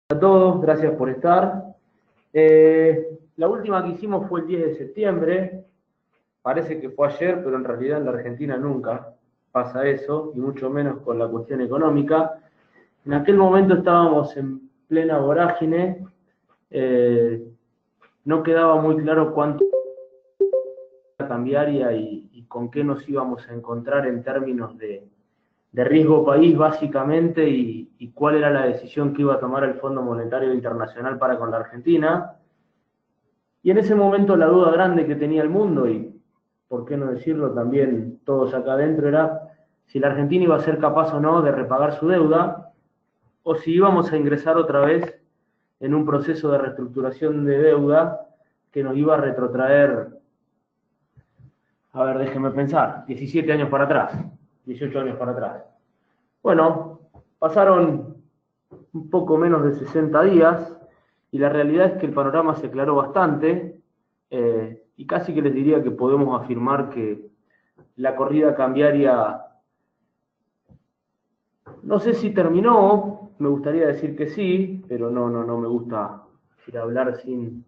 A todos, gracias por estar. La última que hicimos fue el 10 de septiembre, parece que fue ayer, pero en realidad en la Argentina nunca pasa eso, y mucho menos con la cuestión económica. En aquel momento estábamos en plena vorágine, no quedaba muy claro cuánto cambiaría y con qué nos íbamos a encontrar en términos de riesgo país básicamente y cuál era la decisión que iba a tomar el Fondo Monetario Internacional para con la Argentina. Y en ese momento la duda grande que tenía el mundo, y por qué no decirlo también todos acá adentro, era si la Argentina iba a ser capaz o no de repagar su deuda, o si íbamos a ingresar otra vez en un proceso de reestructuración de deuda que nos iba a retrotraer, a ver, déjenme pensar, 17 años para atrás, 18 años para atrás. Bueno, pasaron un poco menos de 60 días y la realidad es que el panorama se aclaró bastante y casi que les diría que podemos afirmar que la corrida cambiaria, no sé si terminó, me gustaría decir que sí, pero no me gusta hablar sin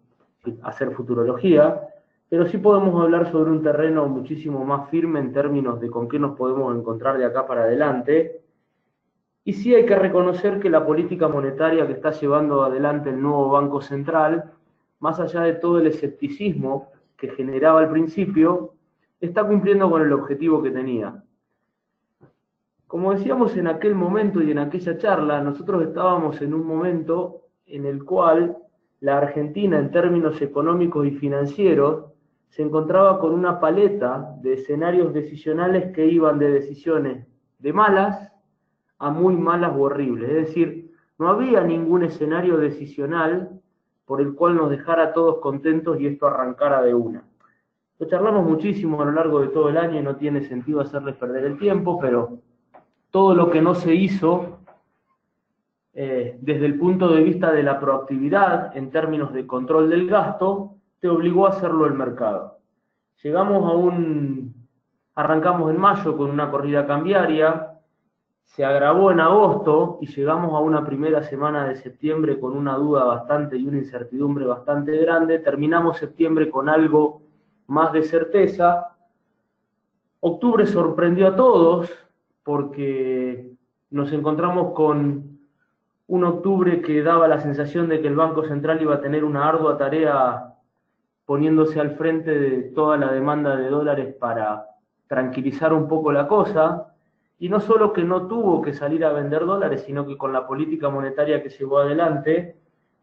hacer futurología, pero sí podemos hablar sobre un terreno muchísimo más firme en términos de con qué nos podemos encontrar de acá para adelante. Y sí hay que reconocer que la política monetaria que está llevando adelante el nuevo Banco Central, más allá de todo el escepticismo que generaba al principio, está cumpliendo con el objetivo que tenía. Como decíamos en aquel momento y en aquella charla, nosotros estábamos en un momento en el cual la Argentina, en términos económicos y financieros, se encontraba con una paleta de escenarios decisionales que iban de decisiones de malas a muy malas o horribles. Es decir, no había ningún escenario decisional por el cual nos dejara a todos contentos y esto arrancara de una. Lo charlamos muchísimo a lo largo de todo el año y no tiene sentido hacerles perder el tiempo, pero todo lo que no se hizo desde el punto de vista de la proactividad en términos de control del gasto, te obligó a hacerlo el mercado. Arrancamos en mayo con una corrida cambiaria, se agravó en agosto y llegamos a una primera semana de septiembre con una duda bastante y una incertidumbre bastante grande. Terminamos septiembre con algo más de certeza. Octubre sorprendió a todos porque nos encontramos con un octubre que daba la sensación de que el Banco Central iba a tener una ardua tarea poniéndose al frente de toda la demanda de dólares para tranquilizar un poco la cosa. Y no solo que no tuvo que salir a vender dólares, sino que con la política monetaria que llevó adelante,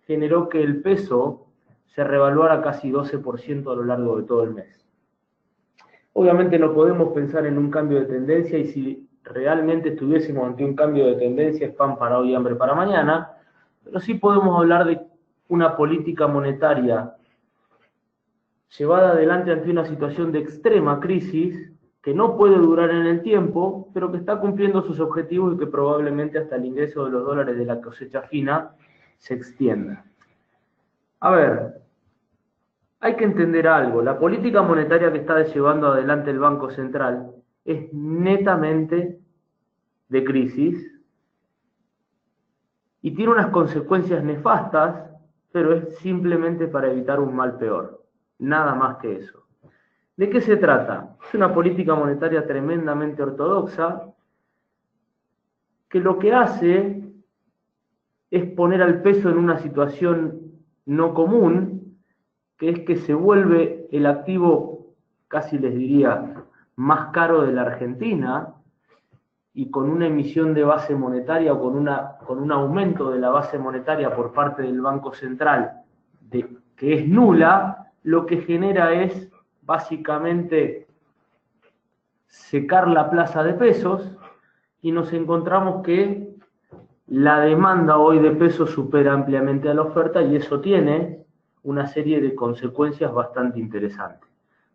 generó que el peso se revaluara casi 12% a lo largo de todo el mes. Obviamente no podemos pensar en un cambio de tendencia, y si realmente estuviésemos ante un cambio de tendencia es pan para hoy y hambre para mañana, pero sí podemos hablar de una política monetaria llevada adelante ante una situación de extrema crisis que no puede durar en el tiempo, pero que está cumpliendo sus objetivos y que probablemente hasta el ingreso de los dólares de la cosecha fina se extienda. A ver, hay que entender algo, la política monetaria que está llevando adelante el Banco Central es netamente de crisis y tiene unas consecuencias nefastas, pero es simplemente para evitar un mal peor, nada más que eso. ¿De qué se trata? Es una política monetaria tremendamente ortodoxa que lo que hace es poner al peso en una situación no común, que es que se vuelve el activo, casi les diría, más caro de la Argentina, y con una emisión de base monetaria o con un aumento de la base monetaria por parte del Banco Central que es nula, lo que genera es básicamente secar la plaza de pesos y nos encontramos que la demanda hoy de pesos supera ampliamente a la oferta y eso tiene una serie de consecuencias bastante interesantes.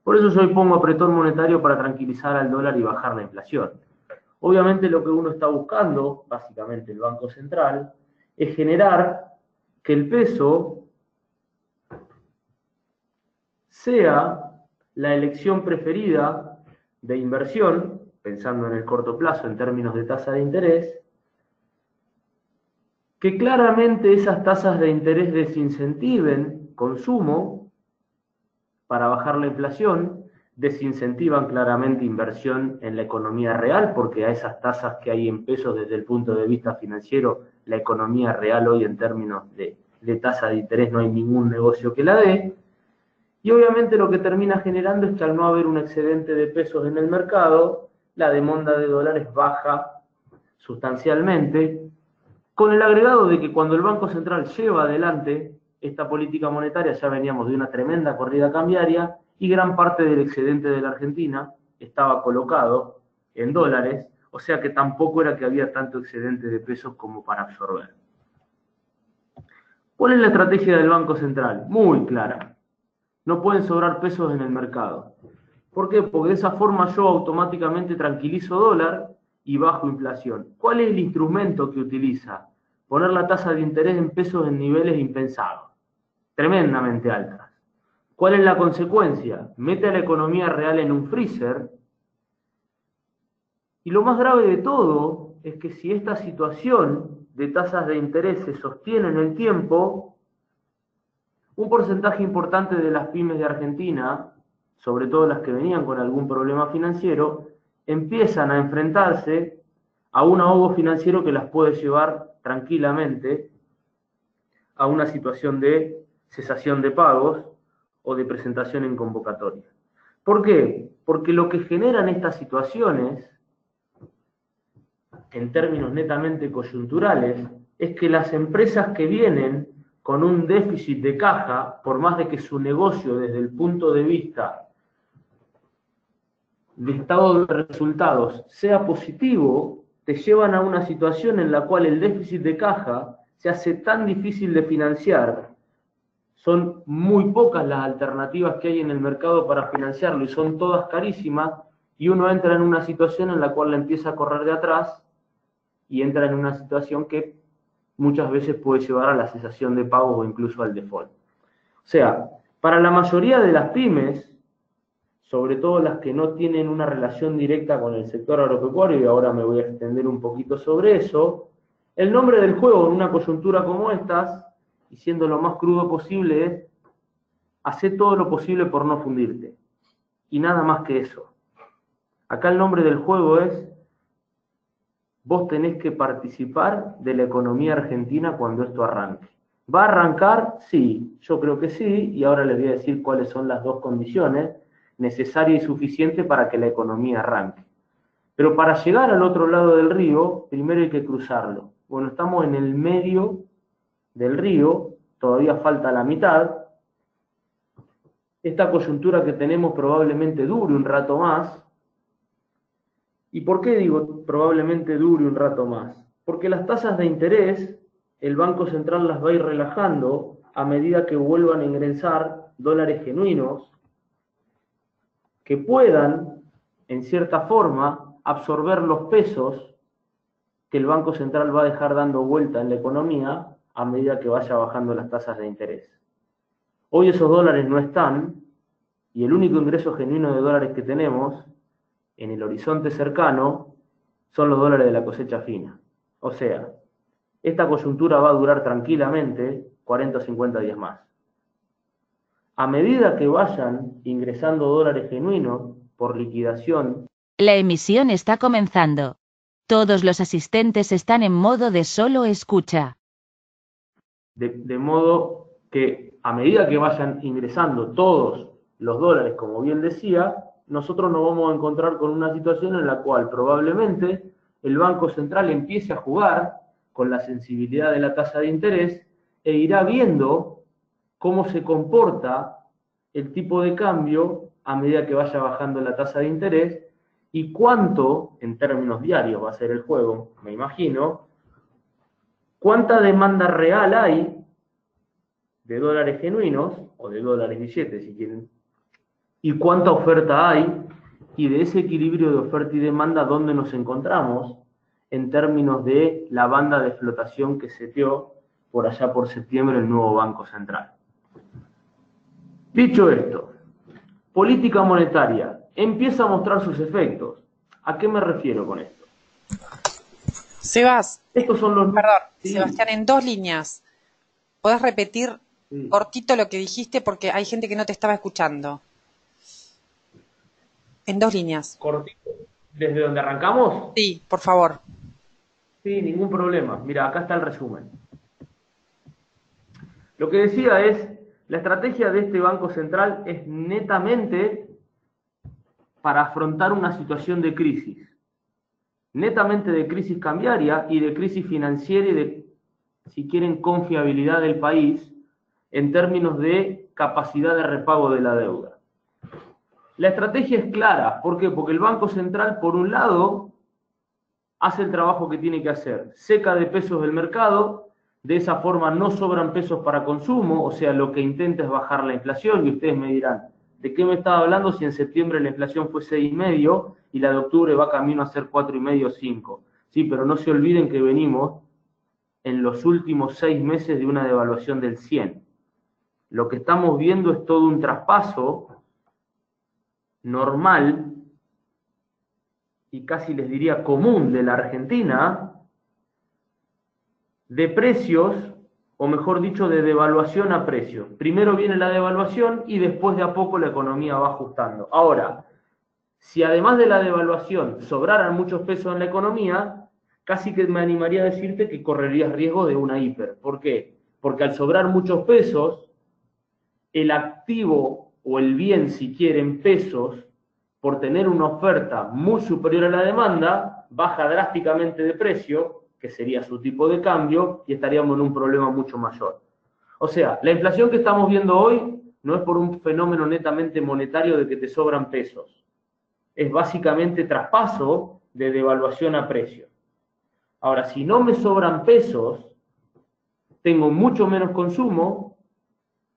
Por eso yo hoy pongo apretón monetario para tranquilizar al dólar y bajar la inflación. Obviamente lo que uno está buscando, básicamente el Banco Central, es generar que el peso sea la elección preferida de inversión, pensando en el corto plazo en términos de tasa de interés, que claramente esas tasas de interés desincentiven consumo para bajar la inflación, desincentivan claramente inversión en la economía real, porque a esas tasas que hay en pesos desde el punto de vista financiero, la economía real hoy en términos de tasa de interés no hay ningún negocio que la dé, y obviamente lo que termina generando es que al no haber un excedente de pesos en el mercado, la demanda de dólares baja sustancialmente, con el agregado de que cuando el Banco Central lleva adelante esta política monetaria, ya veníamos de una tremenda corrida cambiaria y gran parte del excedente de la Argentina estaba colocado en dólares, o sea que tampoco era que había tanto excedente de pesos como para absorber. ¿Cuál es la estrategia del Banco Central? Muy clara. No pueden sobrar pesos en el mercado. ¿Por qué? Porque de esa forma yo automáticamente tranquilizo dólar y bajo inflación. ¿Cuál es el instrumento que utiliza? Poner la tasa de interés en pesos en niveles impensados, tremendamente altas. ¿Cuál es la consecuencia? Mete a la economía real en un freezer. Y lo más grave de todo es que si esta situación de tasas de interés se sostiene en el tiempo, un porcentaje importante de las pymes de Argentina, sobre todo las que venían con algún problema financiero, empiezan a enfrentarse a un ahogo financiero que las puede llevar tranquilamente a una situación de cesación de pagos o de presentación en convocatoria. ¿Por qué? Porque lo que generan estas situaciones, en términos netamente coyunturales, es que las empresas que vienen con un déficit de caja, por más de que su negocio desde el punto de vista de estado de resultados sea positivo, te llevan a una situación en la cual el déficit de caja se hace tan difícil de financiar, son muy pocas las alternativas que hay en el mercado para financiarlo y son todas carísimas, y uno entra en una situación en la cual la empieza a correr de atrás y entra en una situación que muchas veces puede llevar a la cesación de pagos o incluso al default. O sea, para la mayoría de las pymes, sobre todo las que no tienen una relación directa con el sector agropecuario, y ahora me voy a extender un poquito sobre eso, el nombre del juego en una coyuntura como estas, y siendo lo más crudo posible, es hacer todo lo posible por no fundirte. Y nada más que eso. Acá el nombre del juego es: vos tenés que participar de la economía argentina cuando esto arranque. ¿Va a arrancar? Sí, yo creo que sí, y ahora les voy a decir cuáles son las dos condiciones necesarias y suficientes para que la economía arranque. Pero para llegar al otro lado del río, primero hay que cruzarlo. Bueno, estamos en el medio del río, todavía falta la mitad. Esta coyuntura que tenemos probablemente dure un rato más. ¿Y por qué digo probablemente dure un rato más? Porque las tasas de interés, el Banco Central las va a ir relajando a medida que vuelvan a ingresar dólares genuinos que puedan, en cierta forma, absorber los pesos que el Banco Central va a dejar dando vuelta en la economía a medida que vaya bajando las tasas de interés. Hoy esos dólares no están, y el único ingreso genuino de dólares que tenemos en el horizonte cercano son los dólares de la cosecha fina. O sea, esta coyuntura va a durar tranquilamente 40 o 50 días más. A medida que vayan ingresando dólares genuinos por liquidación. La emisión está comenzando. Todos los asistentes están en modo de solo escucha. De modo que a medida que vayan ingresando todos los dólares, como bien decía, nosotros nos vamos a encontrar con una situación en la cual probablemente el Banco Central empiece a jugar con la sensibilidad de la tasa de interés e irá viendo cómo se comporta el tipo de cambio a medida que vaya bajando la tasa de interés y cuánto, en términos diarios va a ser el juego, me imagino, cuánta demanda real hay de dólares genuinos, o de dólares billetes si quieren, y cuánta oferta hay, y de ese equilibrio de oferta y demanda, ¿dónde nos encontramos en términos de la banda de flotación que seteó por allá por septiembre el nuevo Banco Central? Dicho esto, política monetaria empieza a mostrar sus efectos. ¿A qué me refiero con esto? Sebas, Estos son los... perdón, Sí, Sebastián, en 2 líneas. ¿Podés repetir sí, cortito lo que dijiste? Porque hay gente que no te estaba escuchando. En 2 líneas. cortito. ¿Desde donde arrancamos? Sí, por favor. Sí, ningún problema. Mira, acá está el resumen. Lo que decía es, la estrategia de este Banco Central es netamente para afrontar una situación de crisis. Netamente de crisis cambiaria y de crisis financiera y de, si quieren, confiabilidad del país en términos de capacidad de repago de la deuda. La estrategia es clara. ¿Por qué? Porque el Banco Central, por un lado, hace el trabajo que tiene que hacer. Seca de pesos del mercado, de esa forma no sobran pesos para consumo, o sea, lo que intenta es bajar la inflación, y ustedes me dirán, ¿de qué me estaba hablando si en septiembre la inflación fue 6,5 y la de octubre va camino a ser 4,5 o 5? Sí, pero no se olviden que venimos en los últimos 6 meses de una devaluación del 100. Lo que estamos viendo es todo un traspaso normal y casi les diría común de la Argentina, de precios, o mejor dicho, de devaluación a precios. Primero viene la devaluación y después de a poco la economía va ajustando. Ahora, si además de la devaluación sobraran muchos pesos en la economía, casi que me animaría a decirte que correrías riesgo de una hiper. ¿Por qué? Porque al sobrar muchos pesos, el activo o el bien, si quieren, pesos, por tener una oferta muy superior a la demanda, baja drásticamente de precio, que sería su tipo de cambio, y estaríamos en un problema mucho mayor. O sea, la inflación que estamos viendo hoy no es por un fenómeno netamente monetario de que te sobran pesos. Es básicamente traspaso de devaluación a precio. Ahora, si no me sobran pesos, tengo mucho menos consumo,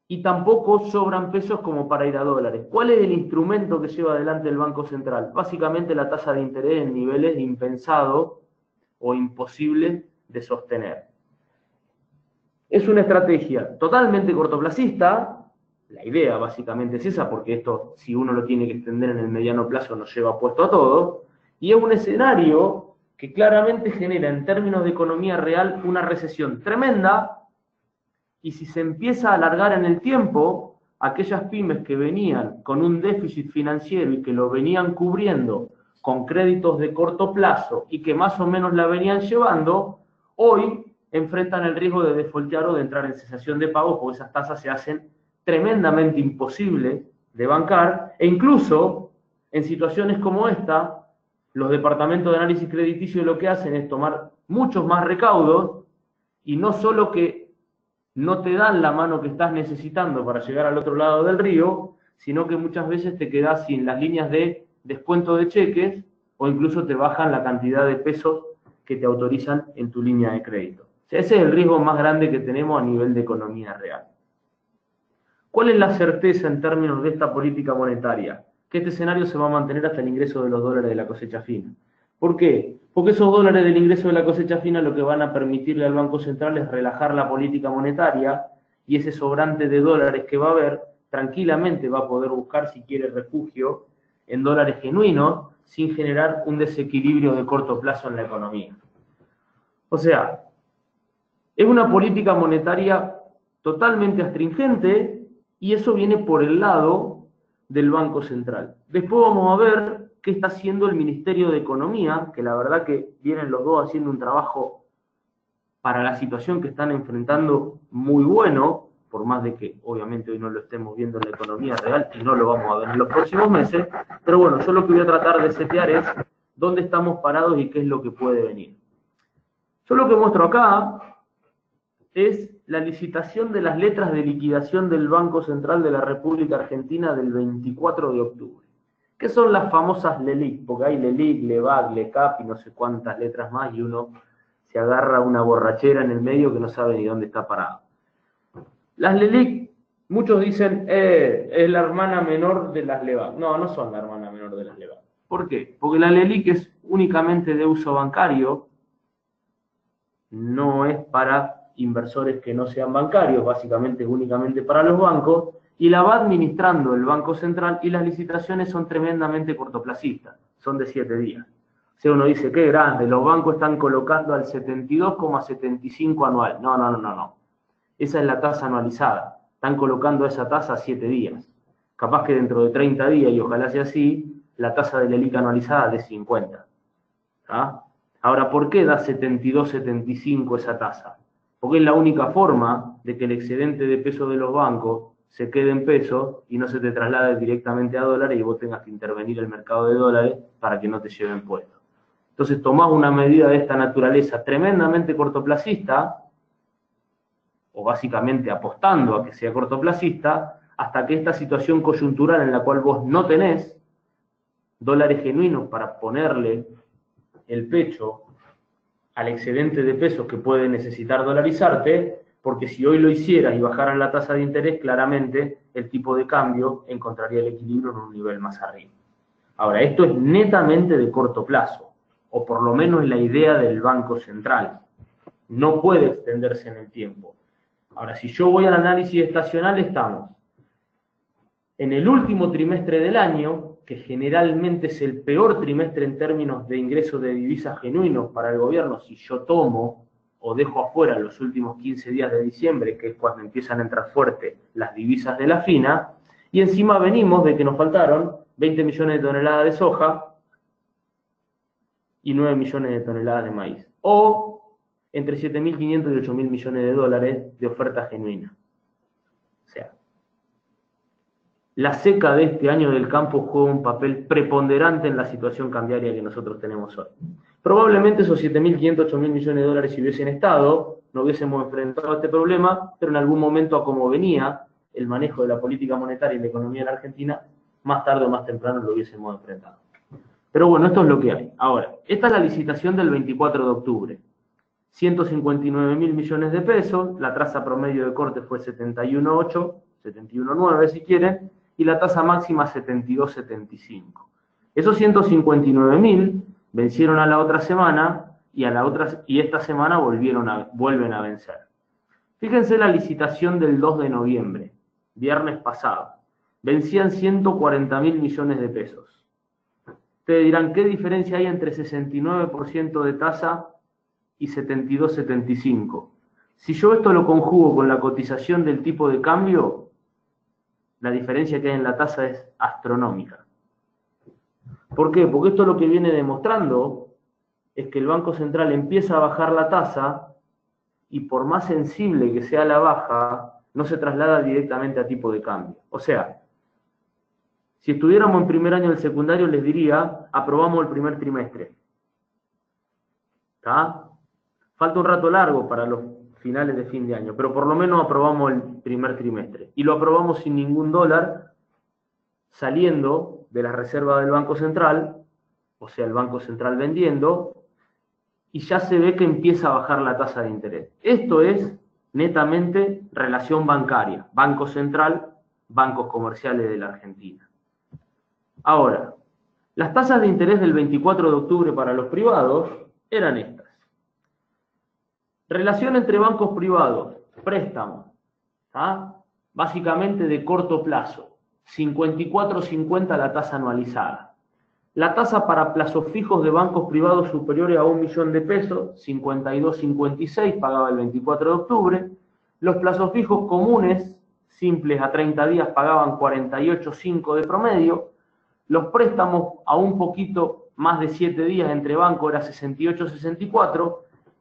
y tampoco sobran pesos como para ir a dólares. ¿Cuál es el instrumento que lleva adelante el Banco Central? Básicamente la tasa de interés en niveles impensados o imposibles de sostener. Es una estrategia totalmente cortoplacista, la idea básicamente es esa, porque esto, si uno lo tiene que extender en el mediano plazo, nos lleva puesto a todo, y es un escenario que claramente genera en términos de economía real una recesión tremenda. Y si se empieza a alargar en el tiempo, aquellas pymes que venían con un déficit financiero y que lo venían cubriendo con créditos de corto plazo y que más o menos la venían llevando, hoy enfrentan el riesgo de defaultear o de entrar en cesación de pagos, porque esas tasas se hacen tremendamente imposibles de bancar, e incluso en situaciones como esta, los departamentos de análisis crediticio lo que hacen es tomar muchos más recaudos, y no solo que no te dan la mano que estás necesitando para llegar al otro lado del río, sino que muchas veces te quedas sin las líneas de descuento de cheques, o incluso te bajan la cantidad de pesos que te autorizan en tu línea de crédito. O sea, ese es el riesgo más grande que tenemos a nivel de economía real. ¿Cuál es la certeza en términos de esta política monetaria? Que este escenario se va a mantener hasta el ingreso de los dólares de la cosecha fina. ¿Por qué? Porque esos dólares del ingreso de la cosecha fina lo que van a permitirle al Banco Central es relajar la política monetaria, y ese sobrante de dólares que va a haber, tranquilamente va a poder buscar, si quiere, refugio en dólares genuinos, sin generar un desequilibrio de corto plazo en la economía. O sea, es una política monetaria totalmente astringente, y eso viene por el lado del Banco Central. Después vamos a ver qué está haciendo el Ministerio de Economía, que la verdad que vienen los dos haciendo un trabajo para la situación que están enfrentando muy bueno, por más de que obviamente hoy no lo estemos viendo en la economía real y no lo vamos a ver en los próximos meses, pero bueno, yo lo que voy a tratar de setear es dónde estamos parados y qué es lo que puede venir. Yo lo que muestro acá es la licitación de las letras de liquidación del Banco Central de la República Argentina del 24 de octubre. ¿Qué son las famosas LELIC? Porque hay LELIC, LEVAC, LECAP y no sé cuántas letras más, y uno se agarra una borrachera en el medio que no sabe ni dónde está parado. Las LELIC, muchos dicen, es la hermana menor de las LEVAC. No, no son la hermana menor de las LEVAC. ¿Por qué? Porque la LELIC es únicamente de uso bancario, no es para inversores que no sean bancarios, básicamente es únicamente para los bancos, y la va administrando el Banco Central, y las licitaciones son tremendamente cortoplacistas, son de 7 días. Si uno dice, qué grande, los bancos están colocando al 72,75 anual. No, no, no, no, no. Esa es la tasa anualizada. Están colocando esa tasa a 7 días. Capaz que dentro de 30 días, y ojalá sea así, la tasa de la LELIQ anualizada de 50. ¿Ah? Ahora, ¿por qué da 72,75 esa tasa? Porque es la única forma de que el excedente de peso de los bancos se quede en pesos y no se te traslade directamente a dólares y vos tengas que intervenir el mercado de dólares para que no te lleven puestos. Entonces tomás una medida de esta naturaleza tremendamente cortoplacista, o básicamente apostando a que sea cortoplacista, hasta que esta situación coyuntural en la cual vos no tenés dólares genuinos para ponerle el pecho al excedente de pesos que puede necesitar dolarizarte, porque si hoy lo hicieras y bajaras la tasa de interés, claramente el tipo de cambio encontraría el equilibrio en un nivel más arriba. Ahora, esto es netamente de corto plazo, o por lo menos la idea del Banco Central. No puede extenderse en el tiempo. Ahora, si yo voy al análisis estacional, estamos en el último trimestre del año, que generalmente es el peor trimestre en términos de ingresos de divisas genuinos para el gobierno, si yo tomo o dejo afuera los últimos 15 días de diciembre, que es cuando empiezan a entrar fuerte las divisas de la FINA, y encima venimos de que nos faltaron 20 millones de toneladas de soja y 9 millones de toneladas de maíz. O entre 7.500 y 8.000 millones de dólares de oferta genuina. O sea, la seca de este año del campo juega un papel preponderante en la situación cambiaria que nosotros tenemos hoy. Probablemente esos 7.500, 8.000 millones de dólares, si hubiesen estado, no hubiésemos enfrentado a este problema, pero en algún momento, a como venía el manejo de la política monetaria y la economía en la Argentina, más tarde o más temprano lo hubiésemos enfrentado. Pero bueno, esto es lo que hay. Ahora, esta es la licitación del 24 de octubre. 159.000 millones de pesos, la tasa promedio de corte fue 71,8, 71,9 si quieren, y la tasa máxima 72,75. Esos 159.000 vencieron a la otra semana y esta semana vuelven a vencer. Fíjense la licitación del 2 de noviembre, viernes pasado. Vencían 140.000 millones de pesos. Ustedes dirán, ¿qué diferencia hay entre 69% de tasa y 72,75? Si yo esto lo conjugo con la cotización del tipo de cambio, la diferencia que hay en la tasa es astronómica. ¿Por qué? Porque esto lo que viene demostrando es que el Banco Central empieza a bajar la tasa y por más sensible que sea la baja, no se traslada directamente a tipo de cambio. O sea, si estuviéramos en primer año del secundario, les diría, aprobamos el primer trimestre. ¿Está? Falta un rato largo para los finales de fin de año, pero por lo menos aprobamos el primer trimestre. Y lo aprobamos sin ningún dólar, saliendo de la reserva del Banco Central, o sea, el Banco Central vendiendo, y ya se ve que empieza a bajar la tasa de interés. Esto es netamente relación bancaria, Banco Central, bancos comerciales de la Argentina. Ahora, las tasas de interés del 24 de octubre para los privados eran estas. Relación entre bancos privados, préstamos, básicamente de corto plazo, 54,50 la tasa anualizada. La tasa para plazos fijos de bancos privados superiores a 1 millón de pesos, 52,56 pagaba el 24 de octubre. Los plazos fijos comunes, simples a 30 días, pagaban 48,5 de promedio. Los préstamos a un poquito más de 7 días entre bancos era 68,64.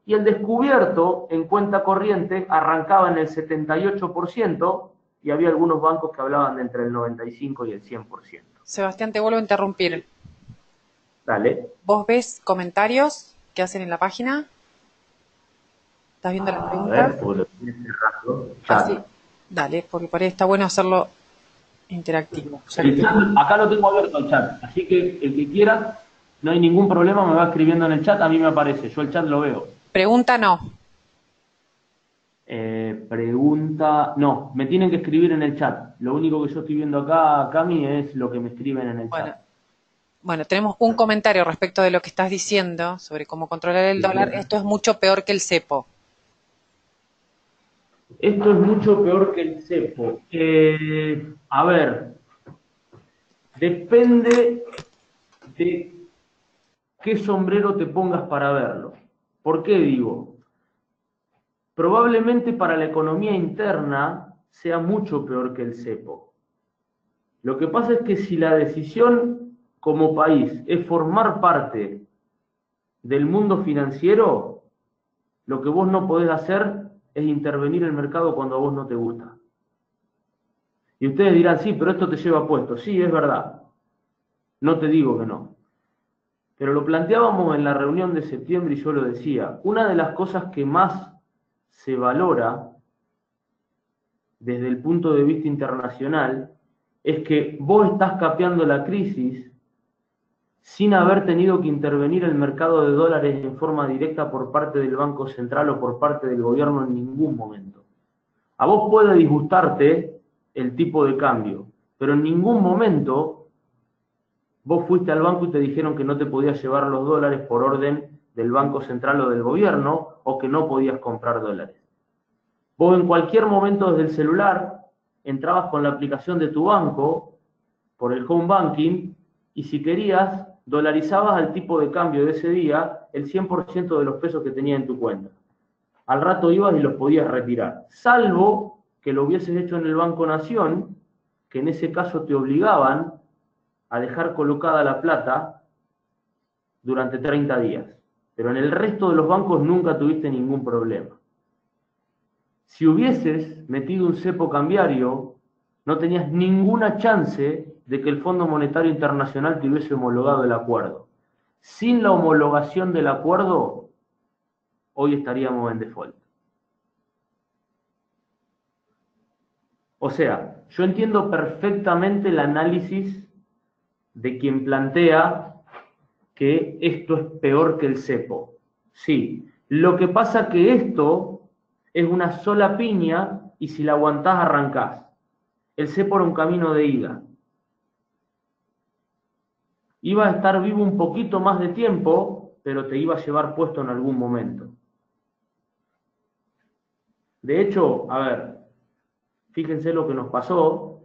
Y el descubierto en cuenta corriente arrancaba en el 78% y había algunos bancos que hablaban de entre el 95 y el 100%. Sebastián, te vuelvo a interrumpir. Dale. ¿Vos ves comentarios que hacen en la página? ¿Estás viendo las preguntas? A ver, porque lo tienes cerrado. Así. Dale, porque por ahí está bueno hacerlo interactivo. El chat, acá lo tengo abierto el chat, así que el que quiera, no hay ningún problema, me va escribiendo en el chat, a mí me aparece, yo el chat lo veo. Pregunta no. Pregunta, no, me tienen que escribir en el chat. Lo único que yo estoy viendo acá, Cami, es lo que me escriben en el chat. Bueno, tenemos un comentario respecto de lo que estás diciendo sobre cómo controlar el dólar. Esto es mucho peor que el cepo. Esto es mucho peor que el cepo. A ver, depende de qué sombrero te pongas para verlo. ¿Por qué digo? Probablemente para la economía interna sea mucho peor que el cepo. Lo que pasa es que si la decisión como país es formar parte del mundo financiero, lo que vos no podés hacer es intervenir el mercado cuando a vos no te gusta. Y ustedes dirán, sí, pero esto te lleva puesto. Sí, es verdad. No te digo que no. Pero lo planteábamos en la reunión de septiembre y yo lo decía. Una de las cosas que más se valora desde el punto de vista internacional es que vos estás capeando la crisis sin haber tenido que intervenir el mercado de dólares en forma directa por parte del Banco Central o por parte del gobierno en ningún momento. A vos puede disgustarte el tipo de cambio, pero en ningún momento vos fuiste al banco y te dijeron que no te podías llevar los dólares por orden del Banco Central o del gobierno, o que no podías comprar dólares. Vos en cualquier momento desde el celular entrabas con la aplicación de tu banco por el home banking y si querías dolarizabas al tipo de cambio de ese día el 100% de los pesos que tenías en tu cuenta. Al rato ibas y los podías retirar, salvo que lo hubieses hecho en el Banco Nación, que en ese caso te obligaban a dejar colocada la plata durante 30 días. Pero en el resto de los bancos nunca tuviste ningún problema. Si hubieses metido un cepo cambiario, no tenías ninguna chance de que el Fondo Monetario Internacional te hubiese homologado el acuerdo. Sin la homologación del acuerdo, hoy estaríamos en default. O sea, yo entiendo perfectamente el análisis de quien plantea que esto es peor que el cepo. Sí, lo que pasa que esto es una sola piña y si la aguantás arrancás. El cepo era un camino de ida. Iba a estar vivo un poquito más de tiempo, pero te iba a llevar puesto en algún momento. De hecho, a ver, fíjense lo que nos pasó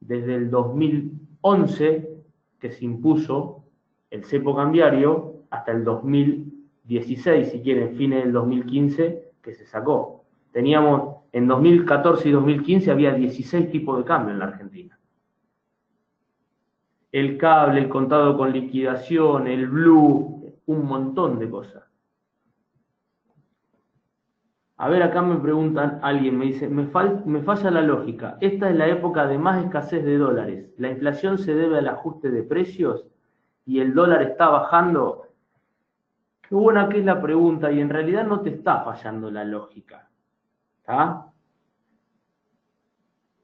desde el 2011, que se impuso el cepo cambiario, hasta el 2016, si quieren, fines del 2015, que se sacó. Teníamos, en 2014 y 2015 había 16 tipos de cambio en la Argentina. El cable, el contado con liquidación, el blue, un montón de cosas. A ver, acá me preguntan, alguien me dice, me falla la lógica. Esta es la época de más escasez de dólares. ¿La inflación se debe al ajuste de precios y el dólar está bajando? Qué buena que es la pregunta y en realidad no te está fallando la lógica. ¿Está?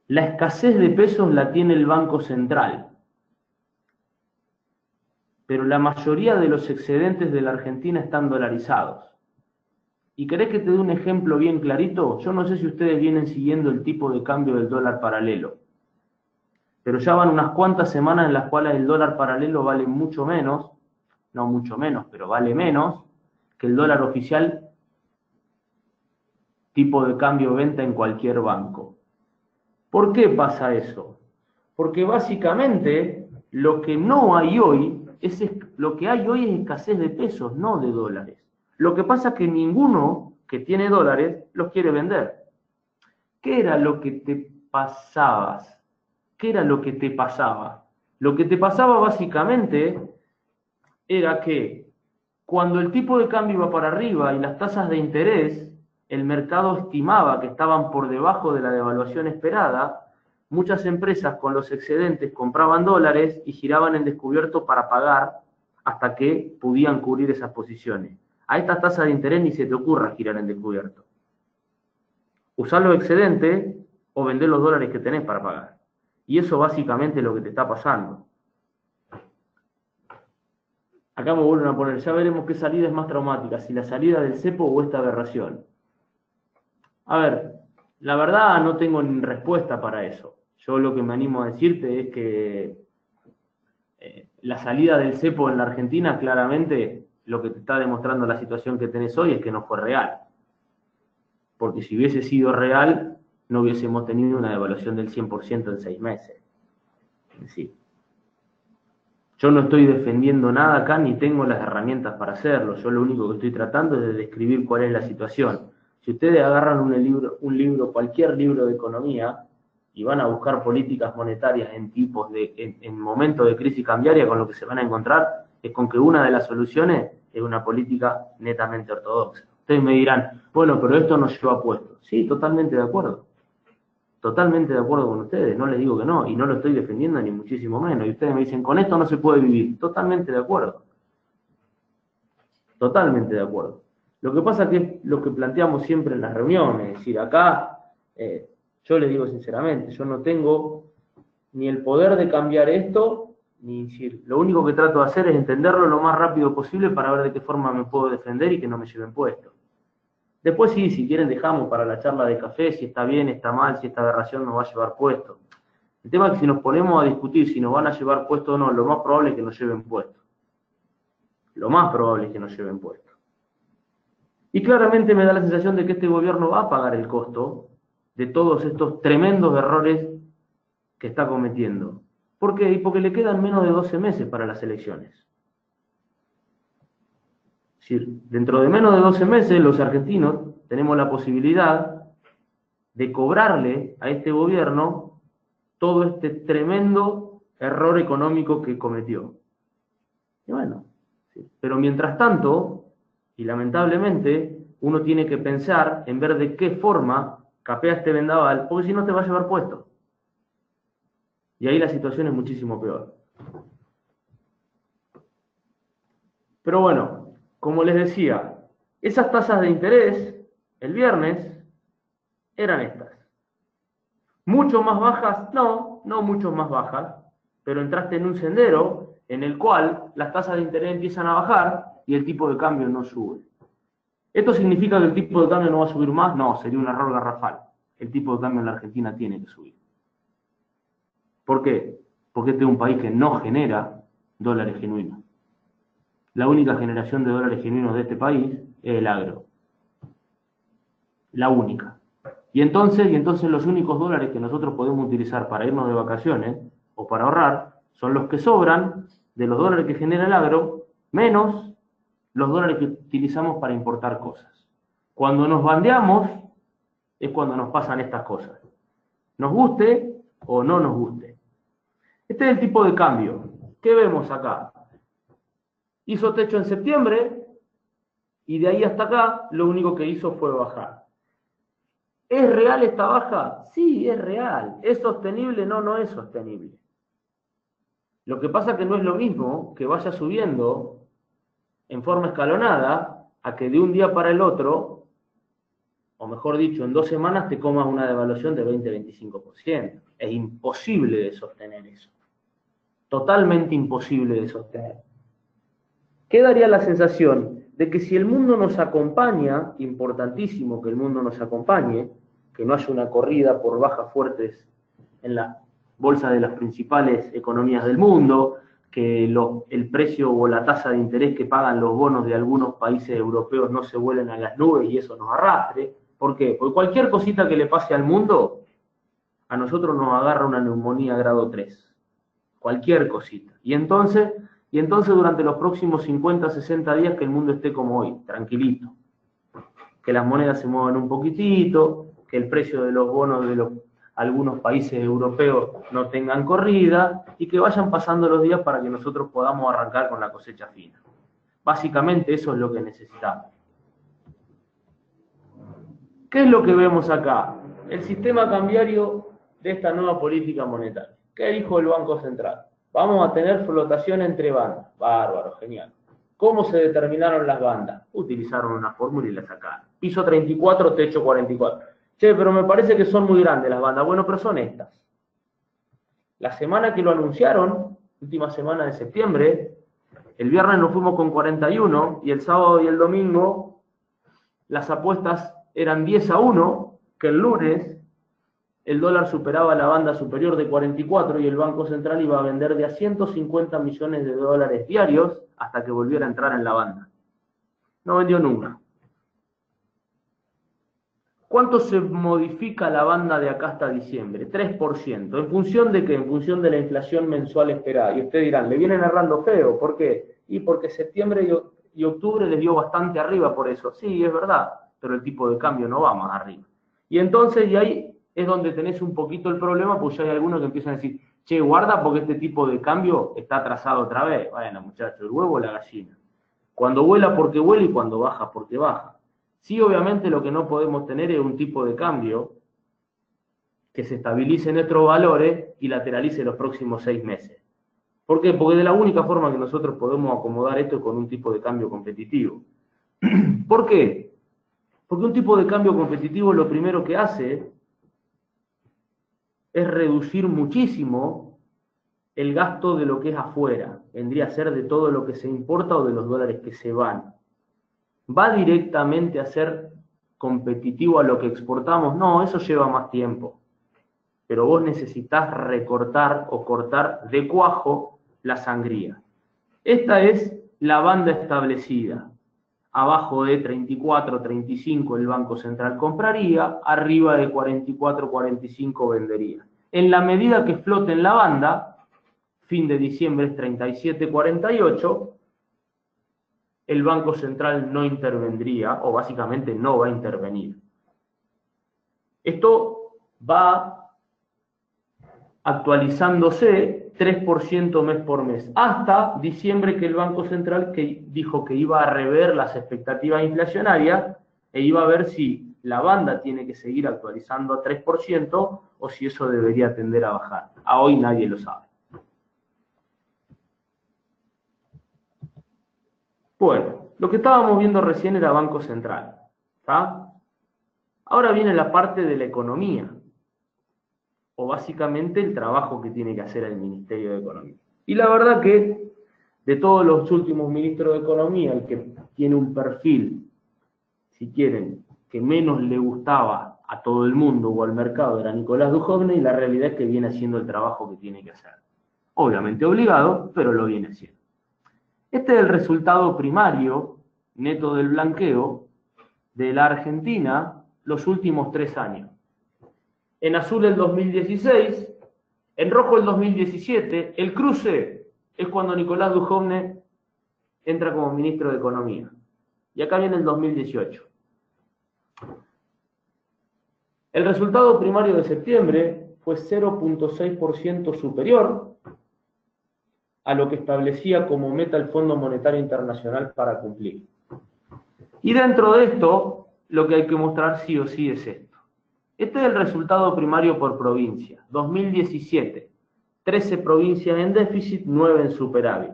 La escasez de pesos la tiene el Banco Central. Pero la mayoría de los excedentes de la Argentina están dolarizados. ¿Y querés que te dé un ejemplo bien clarito? Yo no sé si ustedes vienen siguiendo el tipo de cambio del dólar paralelo, pero ya van unas cuantas semanas en las cuales el dólar paralelo vale mucho menos, no mucho menos, pero vale menos que el dólar oficial tipo de cambio venta en cualquier banco. ¿Por qué pasa eso? Porque básicamente lo que no hay hoy, lo que hay hoy es escasez de pesos, no de dólares. Lo que pasa es que ninguno que tiene dólares los quiere vender. ¿Qué era lo que te pasabas? ¿Qué era lo que te pasaba? Lo que te pasaba básicamente era que cuando el tipo de cambio iba para arriba y las tasas de interés, el mercado estimaba que estaban por debajo de la devaluación esperada, muchas empresas con los excedentes compraban dólares y giraban en descubierto para pagar hasta que podían cubrir esas posiciones. A estas tasas de interés ni se te ocurra girar en descubierto. Usar los excedentes o vender los dólares que tenés para pagar. Y eso básicamente es lo que te está pasando. Acá me vuelven a poner, ya veremos qué salida es más traumática, si la salida del cepo o esta aberración. A ver, la verdad no tengo ni respuesta para eso. Yo lo que me animo a decirte es que la salida del cepo en la Argentina, claramente, lo que te está demostrando la situación que tenés hoy es que no fue real. Porque si hubiese sido real, no hubiésemos tenido una devaluación del 100% en 6 meses. Sí. Yo no estoy defendiendo nada acá, ni tengo las herramientas para hacerlo. Yo lo único que estoy tratando es de describir cuál es la situación. Si ustedes agarran cualquier libro de economía, y van a buscar políticas monetarias en momentos de crisis cambiaria, con lo que se van a encontrar es con que una de las soluciones es una política netamente ortodoxa. Ustedes me dirán, bueno, pero esto nos lleva a puestos. Sí, totalmente de acuerdo. Totalmente de acuerdo con ustedes, no les digo que no, y no lo estoy defendiendo ni muchísimo menos. Y ustedes me dicen, con esto no se puede vivir. Totalmente de acuerdo. Totalmente de acuerdo. Lo que pasa que es lo que planteamos siempre en las reuniones, es decir, acá, yo les digo sinceramente, yo no tengo ni el poder de cambiar esto, ni decir, lo único que trato de hacer es entenderlo lo más rápido posible para ver de qué forma me puedo defender y que no me lleven puesto. Después sí, si quieren dejamos para la charla de café, si está bien, está mal, si esta aberración nos va a llevar puesto. El tema es que si nos ponemos a discutir si nos van a llevar puesto o no, lo más probable es que nos lleven puesto. Lo más probable es que nos lleven puesto. Y claramente me da la sensación de que este gobierno va a pagar el costo de todos estos tremendos errores que está cometiendo. ¿Por qué? Porque le quedan menos de 12 meses para las elecciones. Es decir, dentro de menos de 12 meses los argentinos tenemos la posibilidad de cobrarle a este gobierno todo este tremendo error económico que cometió. Y bueno, sí. Pero mientras tanto, y lamentablemente, uno tiene que pensar en ver de qué forma capea este vendaval, porque si no te va a llevar puesto. Y ahí la situación es muchísimo peor. Pero bueno, como les decía, esas tasas de interés, el viernes, eran estas. ¿Mucho más bajas? No, no mucho más bajas, pero entraste en un sendero en el cual las tasas de interés empiezan a bajar y el tipo de cambio no sube. ¿Esto significa que el tipo de cambio no va a subir más? No, sería un error garrafal. El tipo de cambio en la Argentina tiene que subir. ¿Por qué? Porque este es un país que no genera dólares genuinos. La única generación de dólares genuinos de este país es el agro. La única. Y entonces los únicos dólares que nosotros podemos utilizar para irnos de vacaciones o para ahorrar son los que sobran de los dólares que genera el agro, menos los dólares que utilizamos para importar cosas. Cuando nos bandeamos es cuando nos pasan estas cosas. Nos guste o no nos guste. Este es el tipo de cambio. ¿Qué vemos acá? Hizo techo en septiembre y de ahí hasta acá lo único que hizo fue bajar. ¿Es real esta baja? Sí, es real. ¿Es sostenible? No, no es sostenible. Lo que pasa es que no es lo mismo que vaya subiendo en forma escalonada a que de un día para el otro, o mejor dicho, en 2 semanas te comas una devaluación de 20-25%. Es imposible de sostener eso. Totalmente imposible de sostener. ¿Qué daría la sensación de que si el mundo nos acompaña, importantísimo que el mundo nos acompañe, que no haya una corrida por bajas fuertes en la bolsa de las principales economías del mundo, que el precio o la tasa de interés que pagan los bonos de algunos países europeos no se vuelen a las nubes y eso nos arrastre? ¿Por qué? Porque cualquier cosita que le pase al mundo, a nosotros nos agarra una neumonía grado 3. Cualquier cosita. Y entonces durante los próximos 50, 60 días que el mundo esté como hoy, tranquilito. Que las monedas se muevan un poquitito, que el precio de los bonos de algunos países europeos no tengan corrida y que vayan pasando los días para que nosotros podamos arrancar con la cosecha fina. Básicamente eso es lo que necesitamos. ¿Qué es lo que vemos acá? El sistema cambiario de esta nueva política monetaria. ¿Qué dijo el Banco Central? Vamos a tener flotación entre bandas. Bárbaro, genial. ¿Cómo se determinaron las bandas? Utilizaron una fórmula y la sacaron. Piso 34, techo 44. Che, pero me parece que son muy grandes las bandas. Bueno, pero son estas. La semana que lo anunciaron, última semana de septiembre, el viernes nos fuimos con 41 y el sábado y el domingo las apuestas eran 10-1, que el lunes el dólar superaba la banda superior de 44 y el Banco Central iba a vender de a 150 millones de dólares diarios hasta que volviera a entrar en la banda. No vendió nunca. ¿Cuánto se modifica la banda de acá hasta diciembre? 3%. ¿En función de qué? En función de la inflación mensual esperada. Y ustedes dirán, le vienen errando feo. ¿Por qué? Y porque septiembre y octubre les dio bastante arriba por eso. Sí, es verdad, pero el tipo de cambio no va más arriba. Y entonces, y ahí es donde tenés un poquito el problema, pues ya hay algunos que empiezan a decir, che, guarda porque este tipo de cambio está atrasado otra vez. Bueno, muchachos, el huevo o la gallina. Cuando vuela porque vuela y cuando baja porque baja. Sí, obviamente lo que no podemos tener es un tipo de cambio que se estabilice en nuestros valores y lateralice los próximos 6 meses. ¿Por qué? Porque de la única forma que nosotros podemos acomodar esto es con un tipo de cambio competitivo. ¿Por qué? Porque un tipo de cambio competitivo lo primero que hace es reducir muchísimo el gasto de lo que es afuera. Vendría a ser de todo lo que se importa o de los dólares que se van. ¿Va directamente a ser competitivo a lo que exportamos? No, eso lleva más tiempo. Pero vos necesitas recortar o cortar de cuajo la sangría. Esta es la banda establecida. Abajo de 34, 35 el Banco Central compraría, arriba de 44, 45 vendería. En la medida que flote en la banda, fin de diciembre es 37, 48, el Banco Central no intervendría, o básicamente no va a intervenir. Esto va actualizándose 3% mes por mes, hasta diciembre que el Banco Central que dijo que iba a rever las expectativas inflacionarias e iba a ver si la banda tiene que seguir actualizando a 3% o si eso debería tender a bajar. A hoy nadie lo sabe. Bueno, lo que estábamos viendo recién era Banco Central, ¿tá? Ahora viene la parte de la economía, o básicamente el trabajo que tiene que hacer el Ministerio de Economía. Y la verdad que de todos los últimos ministros de Economía, el que tiene un perfil, si quieren, que menos le gustaba a todo el mundo o al mercado era Nicolás Dujovne, y la realidad es que viene haciendo el trabajo que tiene que hacer. Obviamente obligado, pero lo viene haciendo. Este es el resultado primario, neto del blanqueo, de la Argentina los últimos 3 años. En azul el 2016, en rojo el 2017, el cruce es cuando Nicolás Dujovne entra como ministro de Economía. Y acá viene el 2018. El resultado primario de septiembre fue 0,6% superior a lo que establecía como meta el Fondo Monetario Internacional para cumplir. Y dentro de esto, lo que hay que mostrar sí o sí es esto. Este es el resultado primario por provincia. 2017, 13 provincias en déficit, 9 en superávit.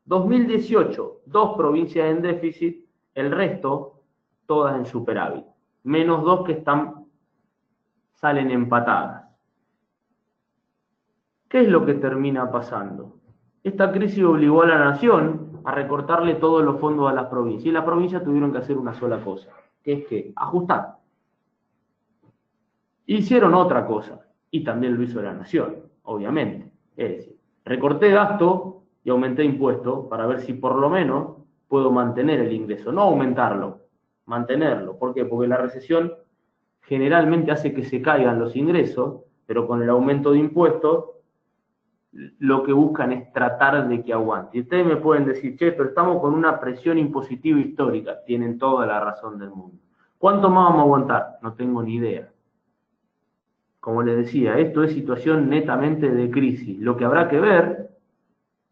2018, 2 provincias en déficit, el resto, todas en superávit. Menos 2 que salen empatadas. ¿Qué es lo que termina pasando? Esta crisis obligó a la nación a recortarle todos los fondos a las provincias. Y las provincias tuvieron que hacer una sola cosa, que es que ajustar. Hicieron otra cosa, y también lo hizo la nación, obviamente. Es decir, recorté gasto y aumenté impuestos para ver si por lo menos puedo mantener el ingreso. No aumentarlo, mantenerlo. ¿Por qué? Porque la recesión generalmente hace que se caigan los ingresos, pero con el aumento de impuestos lo que buscan es tratar de que aguante. Y ustedes me pueden decir, che, pero estamos con una presión impositiva histórica. Tienen toda la razón del mundo. ¿Cuánto más vamos a aguantar? No tengo ni idea. Como les decía, esto es situación netamente de crisis. Lo que habrá que ver,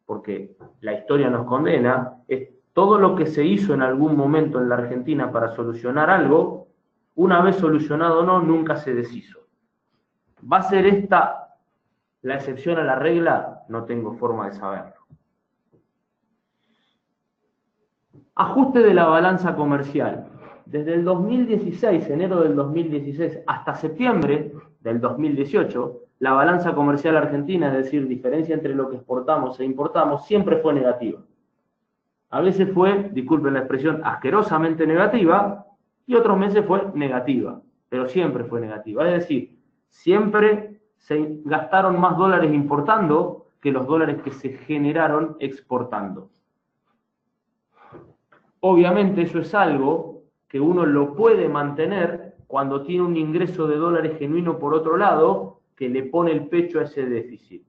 porque la historia nos condena, es todo lo que se hizo en algún momento en la Argentina para solucionar algo, una vez solucionado o no, nunca se deshizo. ¿Va a ser esta la excepción a la regla? No tengo forma de saberlo. Ajuste de la balanza comercial. Desde el 2016, enero del 2016, hasta septiembre del 2018, la balanza comercial argentina, es decir, diferencia entre lo que exportamos e importamos, siempre fue negativa. A veces fue, disculpen la expresión, asquerosamente negativa, y otros meses fue negativa, pero siempre fue negativa. Es decir, siempre se gastaron más dólares importando que los dólares que se generaron exportando. Obviamente eso es algo que uno lo puede mantener cuando tiene un ingreso de dólares genuino por otro lado, que le pone el pecho a ese déficit.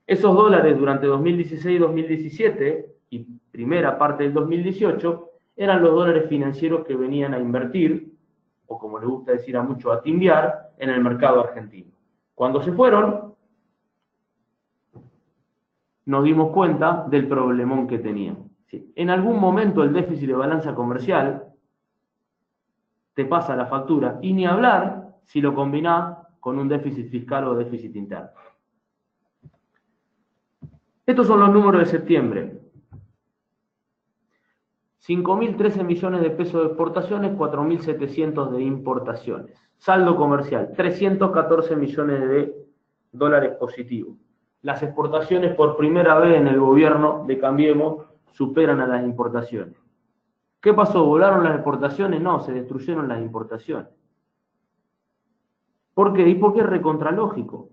Esos dólares durante 2016 y 2017, y primera parte del 2018, eran los dólares financieros que venían a invertir, o como le gusta decir a muchos, a timbiar, en el mercado argentino. Cuando se fueron, nos dimos cuenta del problemón que teníamos. ¿Sí? En algún momento el déficit de balanza comercial te pasa la factura, y ni hablar si lo combinás con un déficit fiscal o déficit interno. Estos son los números de septiembre. 5.013 millones de pesos de exportaciones, 4.700 de importaciones. Saldo comercial, 314 millones de dólares positivos. Las exportaciones por primera vez en el gobierno de Cambiemos superan a las importaciones. ¿Qué pasó? ¿Volaron las exportaciones? No, se destruyeron las importaciones. ¿Por qué? Y porque es recontralógico.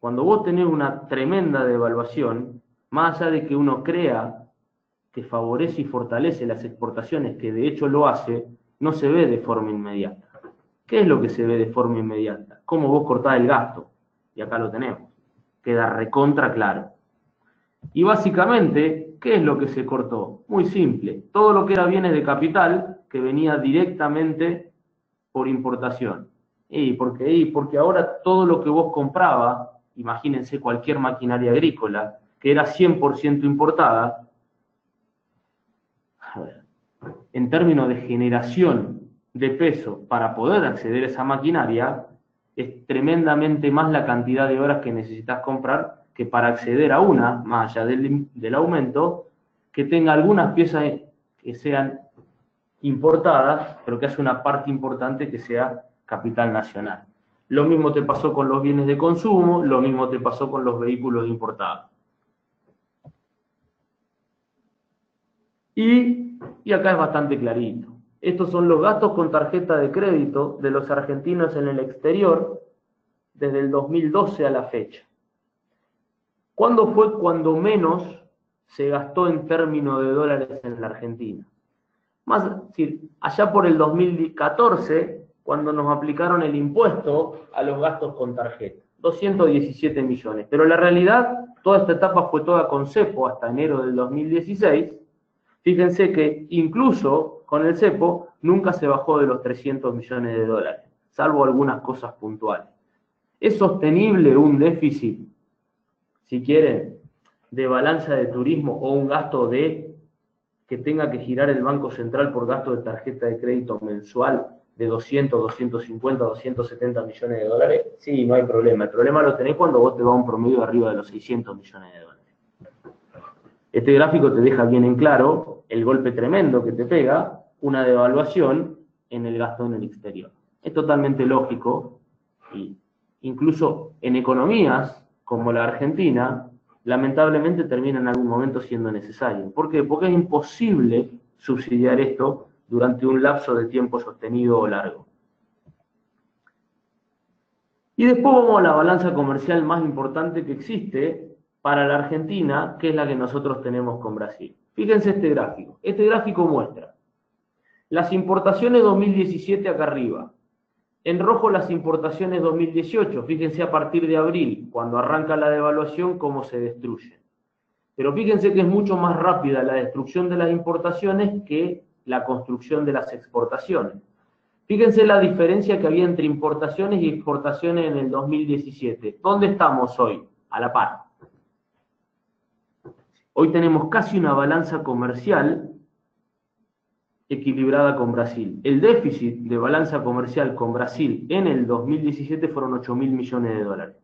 Cuando vos tenés una tremenda devaluación, más allá de que uno crea que favorece y fortalece las exportaciones, que de hecho lo hace, no se ve de forma inmediata. ¿Qué es lo que se ve de forma inmediata? Cómo vos cortás el gasto. Y acá lo tenemos. Queda recontra claro. Y básicamente, ¿qué es lo que se cortó? Muy simple. Todo lo que era bienes de capital que venía directamente por importación. Porque ahora todo lo que vos comprabas, imagínense cualquier maquinaria agrícola, que era 100% importada, a ver, en términos de generación de peso para poder acceder a esa maquinaria, es tremendamente más la cantidad de horas que necesitas comprar que para acceder a una, más allá del aumento, que tenga algunas piezas que sean importadas, pero que hace una parte importante que sea capital nacional. Lo mismo te pasó con los bienes de consumo, lo mismo te pasó con los vehículos importados. Y acá es bastante clarito. Estos son los gastos con tarjeta de crédito de los argentinos en el exterior desde el 2012 a la fecha. ¿Cuándo fue cuando menos se gastó en términos de dólares en la Argentina? Más, es decir, allá por el 2014, cuando nos aplicaron el impuesto a los gastos con tarjeta, 217 millones. Pero la realidad, toda esta etapa fue toda con cepo hasta enero del 2016. Fíjense que incluso con el cepo nunca se bajó de los 300 millones de dólares, salvo algunas cosas puntuales. ¿Es sostenible un déficit, si quieren, de balanza de turismo o un gasto que tenga que girar el Banco Central por gasto de tarjeta de crédito mensual de 200, 250, 270 millones de dólares? Sí, no hay problema. El problema lo tenés cuando vos te vas a un promedio arriba de los 600 millones de dólares. Este gráfico te deja bien en claro el golpe tremendo que te pega una devaluación en el gasto en el exterior. Es totalmente lógico, y incluso en economías como la Argentina, lamentablemente termina en algún momento siendo necesario. ¿Por qué? Porque es imposible subsidiar esto durante un lapso de tiempo sostenido o largo. Y después vamos a la balanza comercial más importante que existe para la Argentina, que es la que nosotros tenemos con Brasil. Fíjense este gráfico. Este gráfico muestra las importaciones 2017 acá arriba. En rojo las importaciones 2018, fíjense a partir de abril, cuando arranca la devaluación, cómo se destruyen. Pero fíjense que es mucho más rápida la destrucción de las importaciones que la construcción de las exportaciones. Fíjense la diferencia que había entre importaciones y exportaciones en el 2017. ¿Dónde estamos hoy? A la par. Hoy tenemos casi una balanza comercial equilibrada con Brasil. El déficit de balanza comercial con Brasil en el 2017 fueron 8.000 millones de dólares.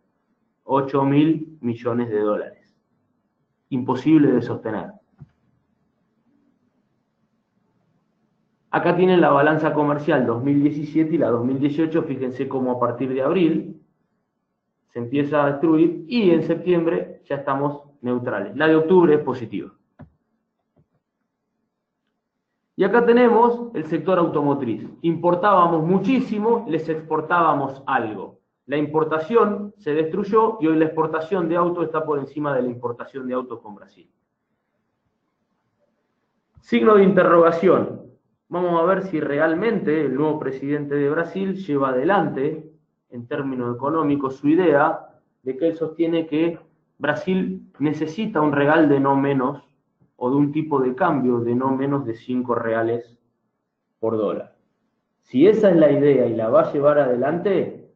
8.000 millones de dólares. Imposible de sostener. Acá tienen la balanza comercial 2017 y la 2018. Fíjense cómo a partir de abril se empieza a destruir y en septiembre ya estamos neutrales. La de octubre es positiva. Y acá tenemos el sector automotriz. Importábamos muchísimo, les exportábamos algo. La importación se destruyó y hoy la exportación de autos está por encima de la importación de autos con Brasil. Signo de interrogación. vamos a ver si realmente el nuevo presidente de Brasil lleva adelante, en términos económicos, su idea de que él sostiene que Brasil necesita un real de no menos, o de un tipo de cambio de no menos de 5 reales por dólar. Si esa es la idea y la va a llevar adelante,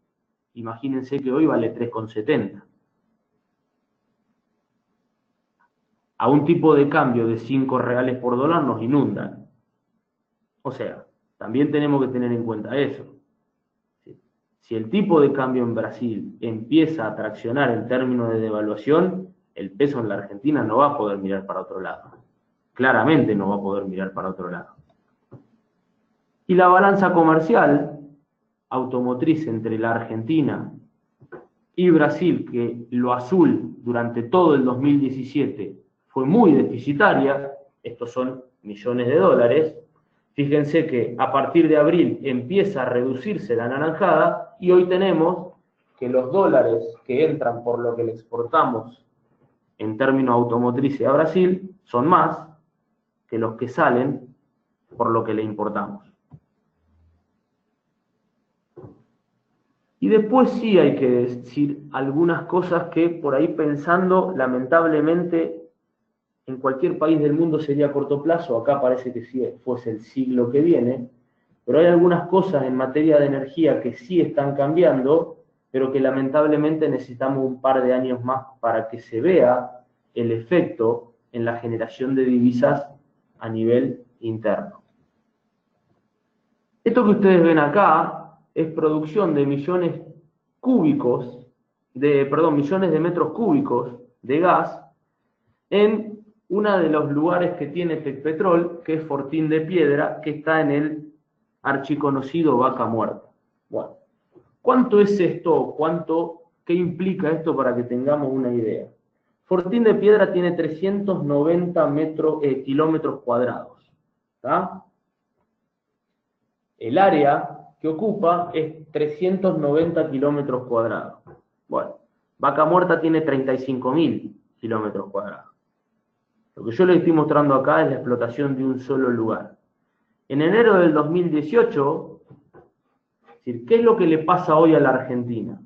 imagínense que hoy vale 3,70. A un tipo de cambio de 5 reales por dólar nos inundan. O sea, también tenemos que tener en cuenta eso. Si el tipo de cambio en Brasil empieza a traccionar en términos de devaluación, el peso en la Argentina no va a poder mirar para otro lado. Claramente no va a poder mirar para otro lado. Y la balanza comercial automotriz entre la Argentina y Brasil, que lo azul durante todo el 2017 fue muy deficitaria, estos son millones de dólares, fíjense que a partir de abril empieza a reducirse la anaranjada y hoy tenemos que los dólares que entran por lo que le exportamos en términos automotrices a Brasil son más que los que salen por lo que le importamos. Y después sí hay que decir algunas cosas que por ahí pensando, lamentablemente, en cualquier país del mundo sería a corto plazo, acá parece que sí fuese el siglo que viene, pero hay algunas cosas en materia de energía que sí están cambiando, pero que lamentablemente necesitamos un par de años más para que se vea el efecto en la generación de divisas a nivel interno. Esto que ustedes ven acá es producción de millones de metros cúbicos de gas en uno de los lugares que tiene Tecpetrol, que es Fortín de Piedra, que está en el archiconocido Vaca Muerta. Bueno, ¿cuánto es esto? ¿Qué implica esto para que tengamos una idea? Fortín de Piedra tiene 390 kilómetros cuadrados. ¿Tá? El área que ocupa es 390 kilómetros cuadrados. Bueno, Vaca Muerta tiene 35.000 kilómetros cuadrados. Lo que yo les estoy mostrando acá es la explotación de un solo lugar. En enero del 2018, es decir, ¿qué es lo que le pasa hoy a la Argentina?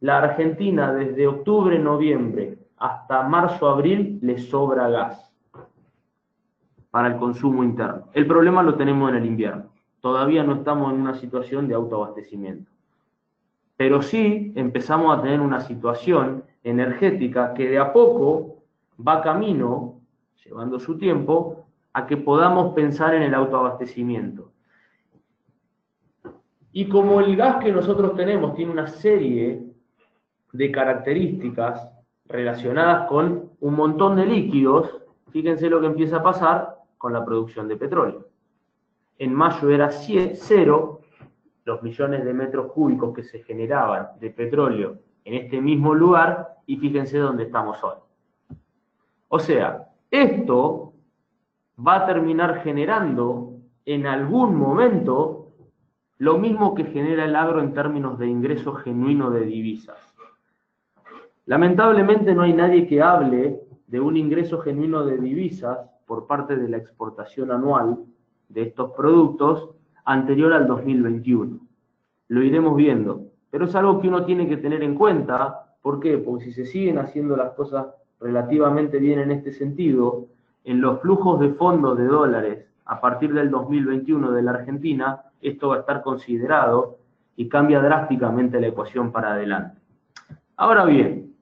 La Argentina desde octubre, noviembre hasta marzo, abril le sobra gas para el consumo interno. El problema lo tenemos en el invierno. Todavía no estamos en una situación de autoabastecimiento. Pero sí empezamos a tener una situación energética que de a poco va camino, llevando su tiempo, a que podamos pensar en el autoabastecimiento. Y como el gas que nosotros tenemos tiene una serie de características relacionadas con un montón de líquidos, fíjense lo que empieza a pasar con la producción de petróleo. En mayo era 0 los millones de metros cúbicos que se generaban de petróleo en este mismo lugar, y fíjense dónde estamos hoy. O sea, esto va a terminar generando en algún momento lo mismo que genera el agro en términos de ingreso genuino de divisas. Lamentablemente no hay nadie que hable de un ingreso genuino de divisas por parte de la exportación anual de estos productos anterior al 2021. Lo iremos viendo, pero es algo que uno tiene que tener en cuenta. ¿Por qué? Porque si se siguen haciendo las cosas relativamente bien en este sentido, en los flujos de fondos de dólares a partir del 2021 de la Argentina, esto va a estar considerado y cambia drásticamente la ecuación para adelante. Ahora bien,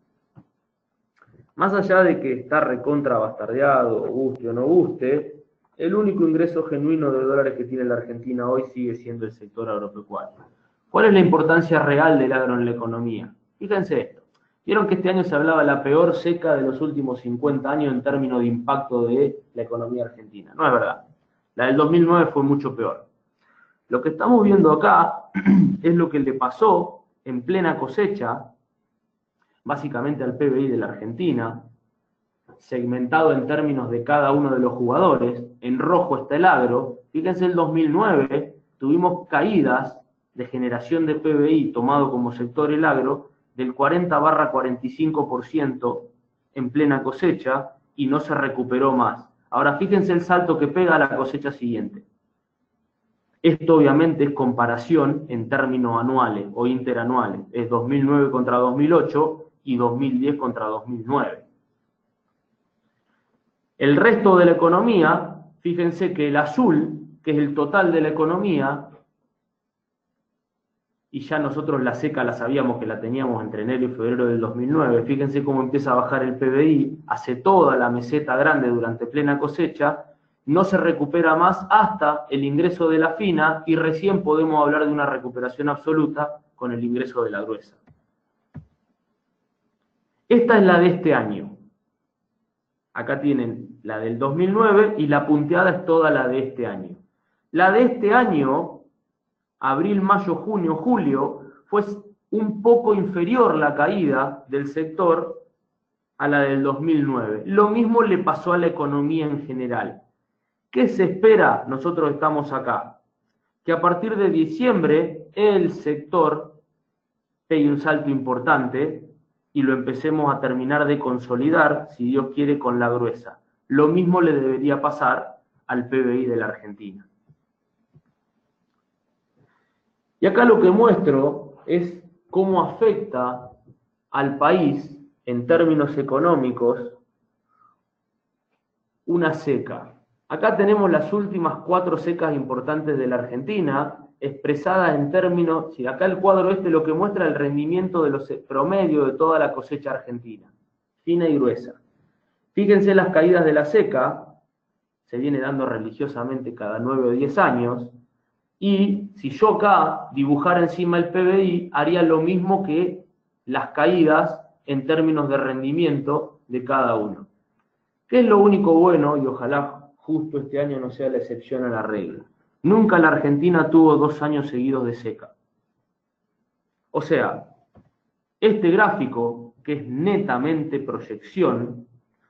más allá de que está recontra bastardeado, guste o no guste, el único ingreso genuino de dólares que tiene la Argentina hoy sigue siendo el sector agropecuario. ¿Cuál es la importancia real del agro en la economía? Fíjense esto. Vieron que este año se hablaba de la peor seca de los últimos 50 años en términos de impacto de la economía argentina. No es verdad. La del 2009 fue mucho peor. Lo que estamos viendo acá es lo que le pasó en plena cosecha, básicamente al PBI de la Argentina, segmentado en términos de cada uno de los jugadores. En rojo está el agro. Fíjense, el 2009 tuvimos caídas de generación de PBI tomado como sector el agro del 40-45% en plena cosecha y no se recuperó más. Ahora fíjense el salto que pega a la cosecha siguiente. Esto obviamente es comparación en términos anuales o interanuales. Es 2009 contra 2008 y 2010 contra 2009. El resto de la economía, fíjense que el azul, que es el total de la economía, y ya nosotros la seca la sabíamos que la teníamos entre enero y febrero del 2009, fíjense cómo empieza a bajar el PBI, hace toda la meseta grande durante plena cosecha, no se recupera más hasta el ingreso de la fina y recién podemos hablar de una recuperación absoluta con el ingreso de la gruesa. Esta es la de este año. Acá tienen la del 2009 y la punteada es toda la de este año. La de este año, abril, mayo, junio, julio, fue un poco inferior la caída del sector a la del 2009. Lo mismo le pasó a la economía en general. ¿Qué se espera? Nosotros estamos acá. Que a partir de diciembre el sector pegue un salto importante y lo empecemos a terminar de consolidar, si Dios quiere, con la gruesa. Lo mismo le debería pasar al PBI de la Argentina. Y acá lo que muestro es cómo afecta al país, en términos económicos, una seca. Acá tenemos las últimas 4 secas importantes de la Argentina, expresadas en términos, si acá el cuadro este lo que muestra el rendimiento de los promedio de toda la cosecha argentina, fina y gruesa. Fíjense las caídas de la seca, se viene dando religiosamente cada 9 o 10 años, y si yo acá dibujara encima el PBI, haría lo mismo que las caídas en términos de rendimiento de cada uno. ¿Qué es lo único bueno? Y ojalá justo este año no sea la excepción a la regla. Nunca la Argentina tuvo 2 años seguidos de seca. O sea, este gráfico, que es netamente proyección,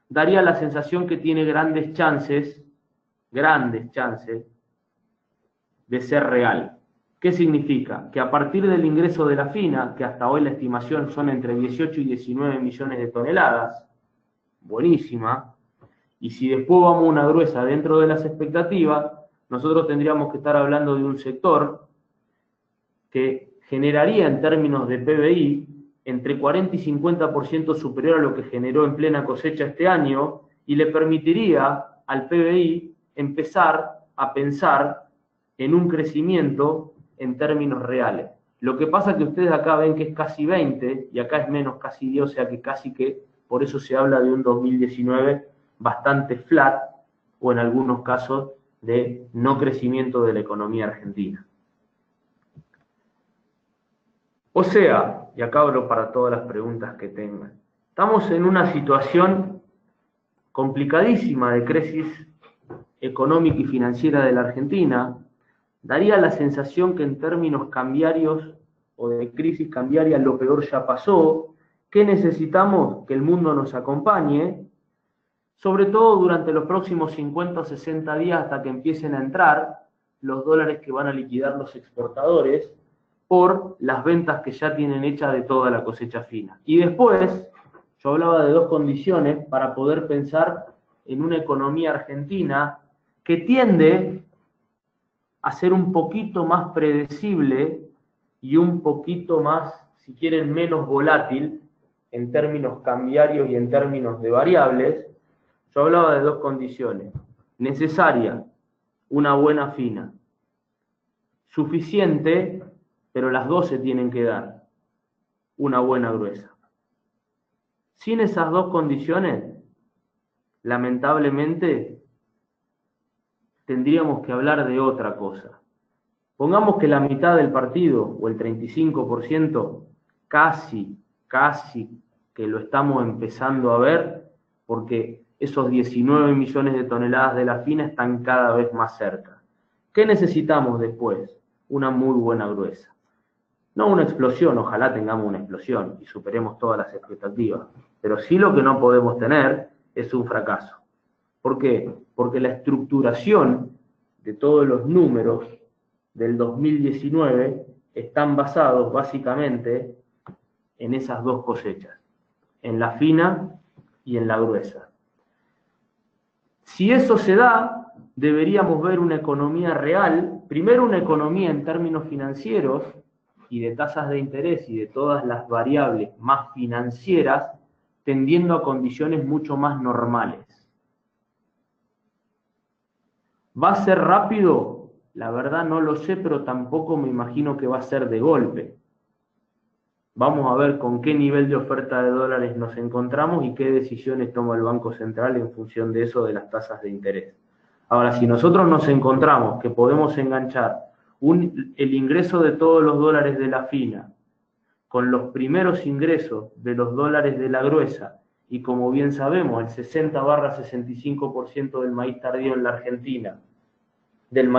daría la sensación que tiene grandes chances de ser real. ¿Qué significa? Que a partir del ingreso de la fina, que hasta hoy la estimación son entre 18 y 19 millones de toneladas, buenísima, y si después vamos a una gruesa dentro de las expectativas, nosotros tendríamos que estar hablando de un sector que generaría en términos de PBI entre 40 y 50% superior a lo que generó en plena cosecha este año y le permitiría al PBI empezar a pensar en un crecimiento en términos reales. Lo que pasa es que ustedes acá ven que es casi 20 y acá es menos casi 10, o sea que casi que por eso se habla de un 2019 bastante flat o en algunos casos de no crecimiento de la economía argentina. O sea, y acá abro para todas las preguntas que tengan, estamos en una situación complicadísima de crisis económica y financiera de la Argentina. Daría la sensación que en términos cambiarios o de crisis cambiaria lo peor ya pasó. ¿Qué necesitamos? Que el mundo nos acompañe, sobre todo durante los próximos 50 o 60 días hasta que empiecen a entrar los dólares que van a liquidar los exportadores por las ventas que ya tienen hechas de toda la cosecha fina. Y después, yo hablaba de 2 condiciones para poder pensar en una economía argentina que tiende a ser un poquito más predecible y un poquito más, si quieren, menos volátil en términos cambiarios y en términos de variables. Yo hablaba de 2 condiciones. Necesaria, una buena fina. Suficiente, pero las 2 se tienen que dar. Una buena gruesa. Sin esas 2 condiciones, lamentablemente, tendríamos que hablar de otra cosa. Pongamos que la mitad del partido, o el 35%, casi que lo estamos empezando a ver, porque esos 19 millones de toneladas de la fina están cada vez más cerca. ¿Qué necesitamos después? Una muy buena gruesa. No una explosión, ojalá tengamos una explosión y superemos todas las expectativas, pero sí lo que no podemos tener es un fracaso. ¿Por qué? Porque la estructuración de todos los números del 2019 están basados básicamente en esas 2 cosechas, en la fina y en la gruesa. Si eso se da, deberíamos ver una economía real primero una economía en términos financieros y de tasas de interés y de todas las variables más financieras, tendiendo a condiciones mucho más normales. ¿Va a ser rápido? La verdad no lo sé, pero tampoco me imagino que va a ser de golpe. Vamos a ver con qué nivel de oferta de dólares nos encontramos y qué decisiones toma el Banco Central en función de eso, de las tasas de interés. Ahora, si nosotros nos encontramos que podemos enganchar el ingreso de todos los dólares de la fina con los primeros ingresos de los dólares de la gruesa, y como bien sabemos, el 60-65% del maíz tardío en la Argentina, en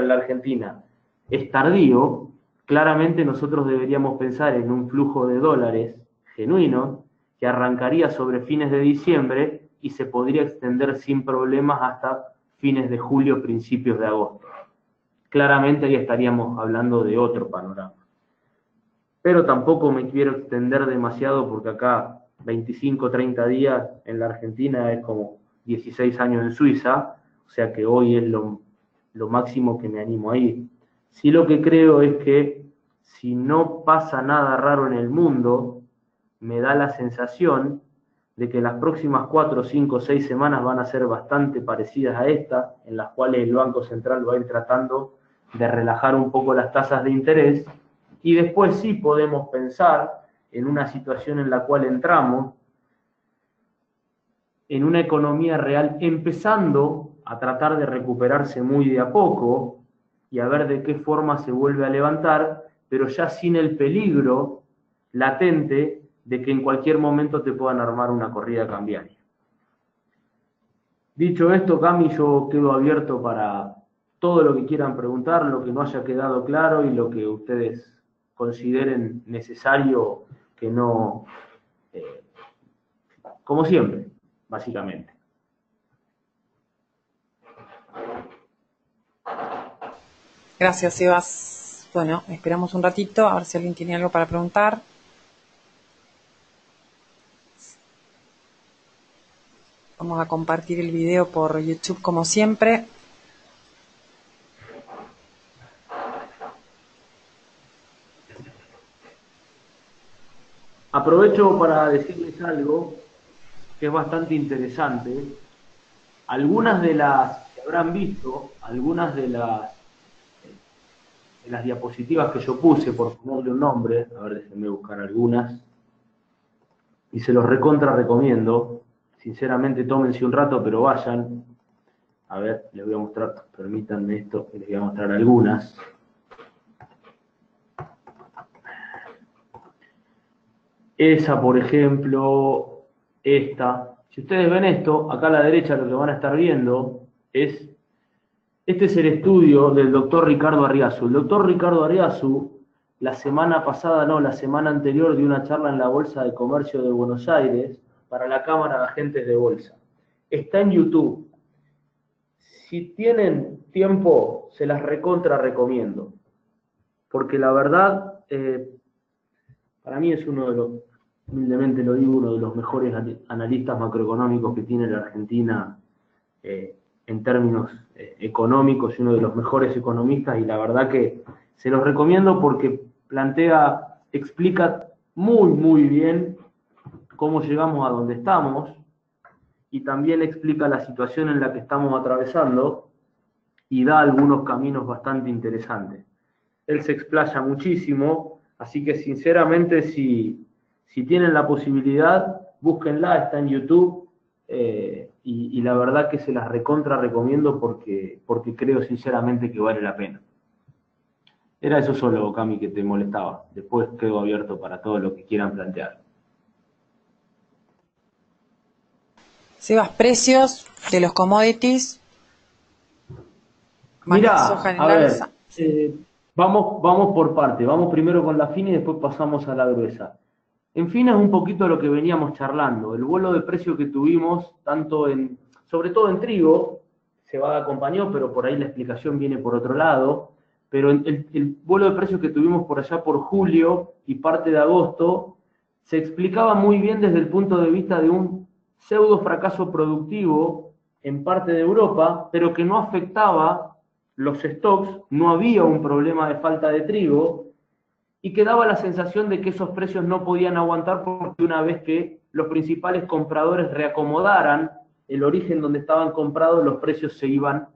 la Argentina, es tardío, claramente nosotros deberíamos pensar en un flujo de dólares genuino que arrancaría sobre fines de diciembre y se podría extender sin problemas hasta fines de julio, principios de agosto. Claramente ahí estaríamos hablando de otro panorama. Pero tampoco me quiero extender demasiado porque acá 25, 30 días en la Argentina es como 16 años en Suiza, o sea que hoy es lo máximo que me animo a ir. Sí, lo que creo es que si no pasa nada raro en el mundo, me da la sensación de que las próximas 4, 5, 6 semanas van a ser bastante parecidas a esta, en las cuales el Banco Central va a ir tratando de relajar un poco las tasas de interés, y después sí podemos pensar en una situación en la cual entramos en una economía real empezando a tratar de recuperarse muy de a poco y a ver de qué forma se vuelve a levantar, pero ya sin el peligro latente de que en cualquier momento te puedan armar una corrida cambiaria. Dicho esto, Cami, yo quedo abierto para todo lo que quieran preguntar, lo que no haya quedado claro y lo que ustedes consideren necesario, que no, como siempre, básicamente. Gracias, Sebas. Bueno, esperamos un ratito a ver si alguien tiene algo para preguntar. Vamos a compartir el video por YouTube como siempre. Aprovecho para decirles algo que es bastante interesante. Algunas de las que habrán visto, algunas de las diapositivas que yo puse, por ponerle un nombre, a ver, déjenme buscar algunas, y se los recontra recomiendo. Sinceramente, tómense un rato, pero vayan. A ver, les voy a mostrar, permítanme esto, les voy a mostrar algunas. Esa, por ejemplo, esta. Si ustedes ven esto, acá a la derecha lo que van a estar viendo es, este es el estudio del doctor Ricardo Arriazu. El doctor Ricardo Arriazu, la semana anterior, dio una charla en la Bolsa de Comercio de Buenos Aires para la Cámara de Agentes de Bolsa. Está en YouTube. Si tienen tiempo, se las recontra recomiendo. Porque la verdad, para mí es uno de los, humildemente lo digo, uno de los mejores analistas macroeconómicos que tiene la Argentina en términos económicos, y uno de los mejores economistas, y la verdad que se los recomiendo porque explica muy, muy bien cómo llegamos a donde estamos, y también explica la situación en la que estamos atravesando, y da algunos caminos bastante interesantes. Él se explaya muchísimo, así que sinceramente si tienen la posibilidad, búsquenla, está en YouTube, y la verdad que se las recontra recomiendo porque creo sinceramente que vale la pena. Era eso solo, Cami, que te molestaba. Después quedo abierto para todo lo que quieran plantear. Sebas, precios de los commodities. Mirá, Soja en a ver, alza. vamos por parte. Vamos primero con la fina y después pasamos a la gruesa. En fin, es un poquito lo que veníamos charlando. El vuelo de precio que tuvimos, sobre todo en trigo, se va acompañó, pero por ahí la explicación viene por otro lado. Pero el vuelo de precios que tuvimos por allá por julio y parte de agosto se explicaba muy bien desde el punto de vista de un pseudo fracaso productivo en parte de Europa, pero que no afectaba los stocks, no había un problema de falta de trigo, y que daba la sensación de que esos precios no podían aguantar porque una vez que los principales compradores reacomodaran el origen donde estaban comprados, los precios se iban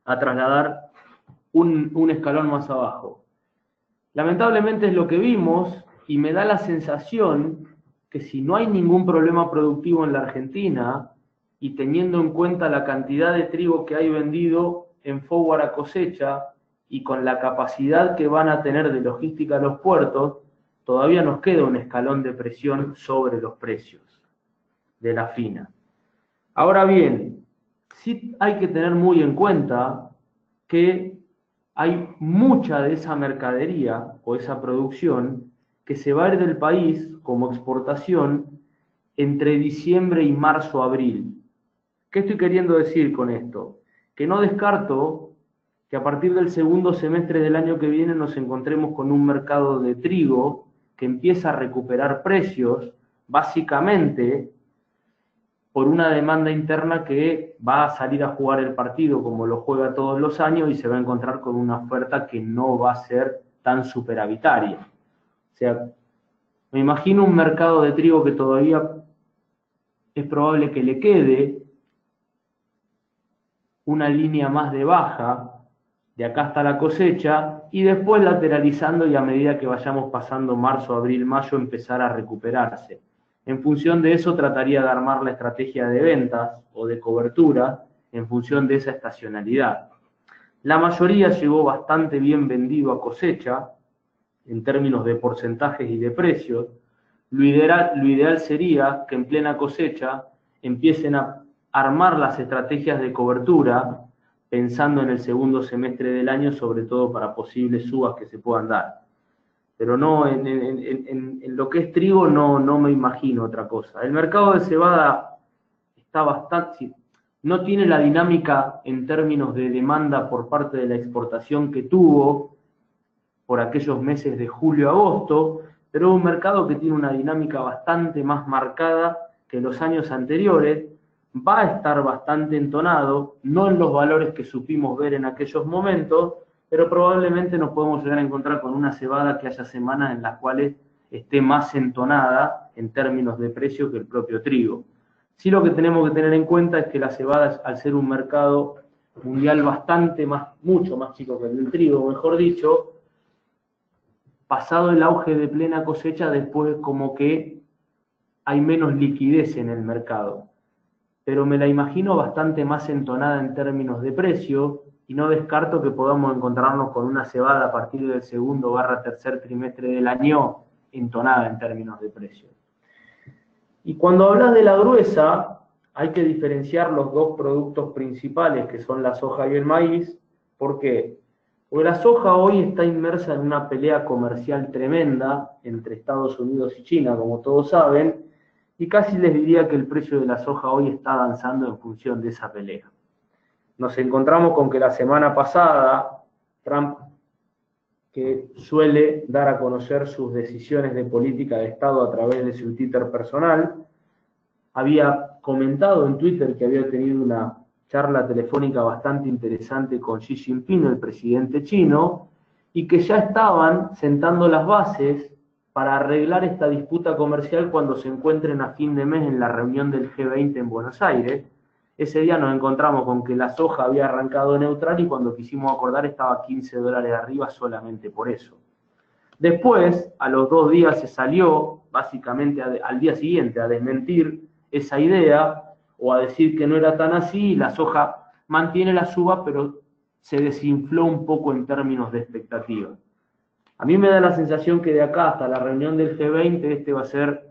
a trasladar un escalón más abajo. Lamentablemente es lo que vimos, y me da la sensación que si no hay ningún problema productivo en la Argentina, y teniendo en cuenta la cantidad de trigo que hay vendido en forward a cosecha, y con la capacidad que van a tener de logística a los puertos, todavía nos queda un escalón de presión sobre los precios de la fina. Ahora bien, sí hay que tener muy en cuenta que hay mucha de esa mercadería o esa producción que se va a ir del país como exportación entre diciembre y marzo-abril. ¿Qué estoy queriendo decir con esto? Que no descarto que a partir del segundo semestre del año que viene nos encontremos con un mercado de trigo que empieza a recuperar precios, básicamente por una demanda interna que va a salir a jugar el partido como lo juega todos los años, y se va a encontrar con una oferta que no va a ser tan superavitaria. O sea, me imagino un mercado de trigo que todavía es probable que le quede una línea más de baja de acá hasta la cosecha, y después lateralizando, y a medida que vayamos pasando marzo, abril, mayo, empezar a recuperarse. En función de eso trataría de armar la estrategia de ventas o de cobertura en función de esa estacionalidad. La mayoría llegó bastante bien vendido a cosecha en términos de porcentajes y de precios. Lo ideal sería que en plena cosecha empiecen a armar las estrategias de cobertura pensando en el segundo semestre del año, sobre todo para posibles subas que se puedan dar. Pero no, en lo que es trigo no me imagino otra cosa. El mercado de cebada está bastante, no tiene la dinámica en términos de demanda por parte de la exportación que tuvo por aquellos meses de julio-agosto, pero es un mercado que tiene una dinámica bastante más marcada que los años anteriores. Va a estar bastante entonado, no en los valores que supimos ver en aquellos momentos, pero probablemente nos podemos llegar a encontrar con una cebada que haya semanas en las cuales esté más entonada en términos de precio que el propio trigo. Sí, lo que tenemos que tener en cuenta es que la cebada, al ser un mercado mundial mucho más chico que el del trigo, mejor dicho, pasado el auge de plena cosecha, después como que hay menos liquidez en el mercado. Pero me la imagino bastante más entonada en términos de precio, y no descarto que podamos encontrarnos con una cebada a partir del segundo/tercer trimestre del año entonada en términos de precio. Y cuando hablas de la gruesa, hay que diferenciar los dos productos principales, que son la soja y el maíz. ¿Por qué? Porque la soja hoy está inmersa en una pelea comercial tremenda entre Estados Unidos y China, como todos saben, y casi les diría que el precio de la soja hoy está danzando en función de esa pelea. Nos encontramos con que la semana pasada Trump, que suele dar a conocer sus decisiones de política de Estado a través de su Twitter personal, había comentado en Twitter que había tenido una charla telefónica bastante interesante con Xi Jinping, el presidente chino, y que ya estaban sentando las bases para arreglar esta disputa comercial cuando se encuentren a fin de mes en la reunión del G20 en Buenos Aires. Ese día nos encontramos con que la soja había arrancado neutral, y cuando quisimos acordar estaba $15 arriba solamente por eso. Después, a los 2 días se salió, básicamente al día siguiente, a desmentir esa idea o a decir que no era tan así, y la soja mantiene la suba, pero se desinfló un poco en términos de expectativa. A mí me da la sensación que de acá hasta la reunión del G20 este va a ser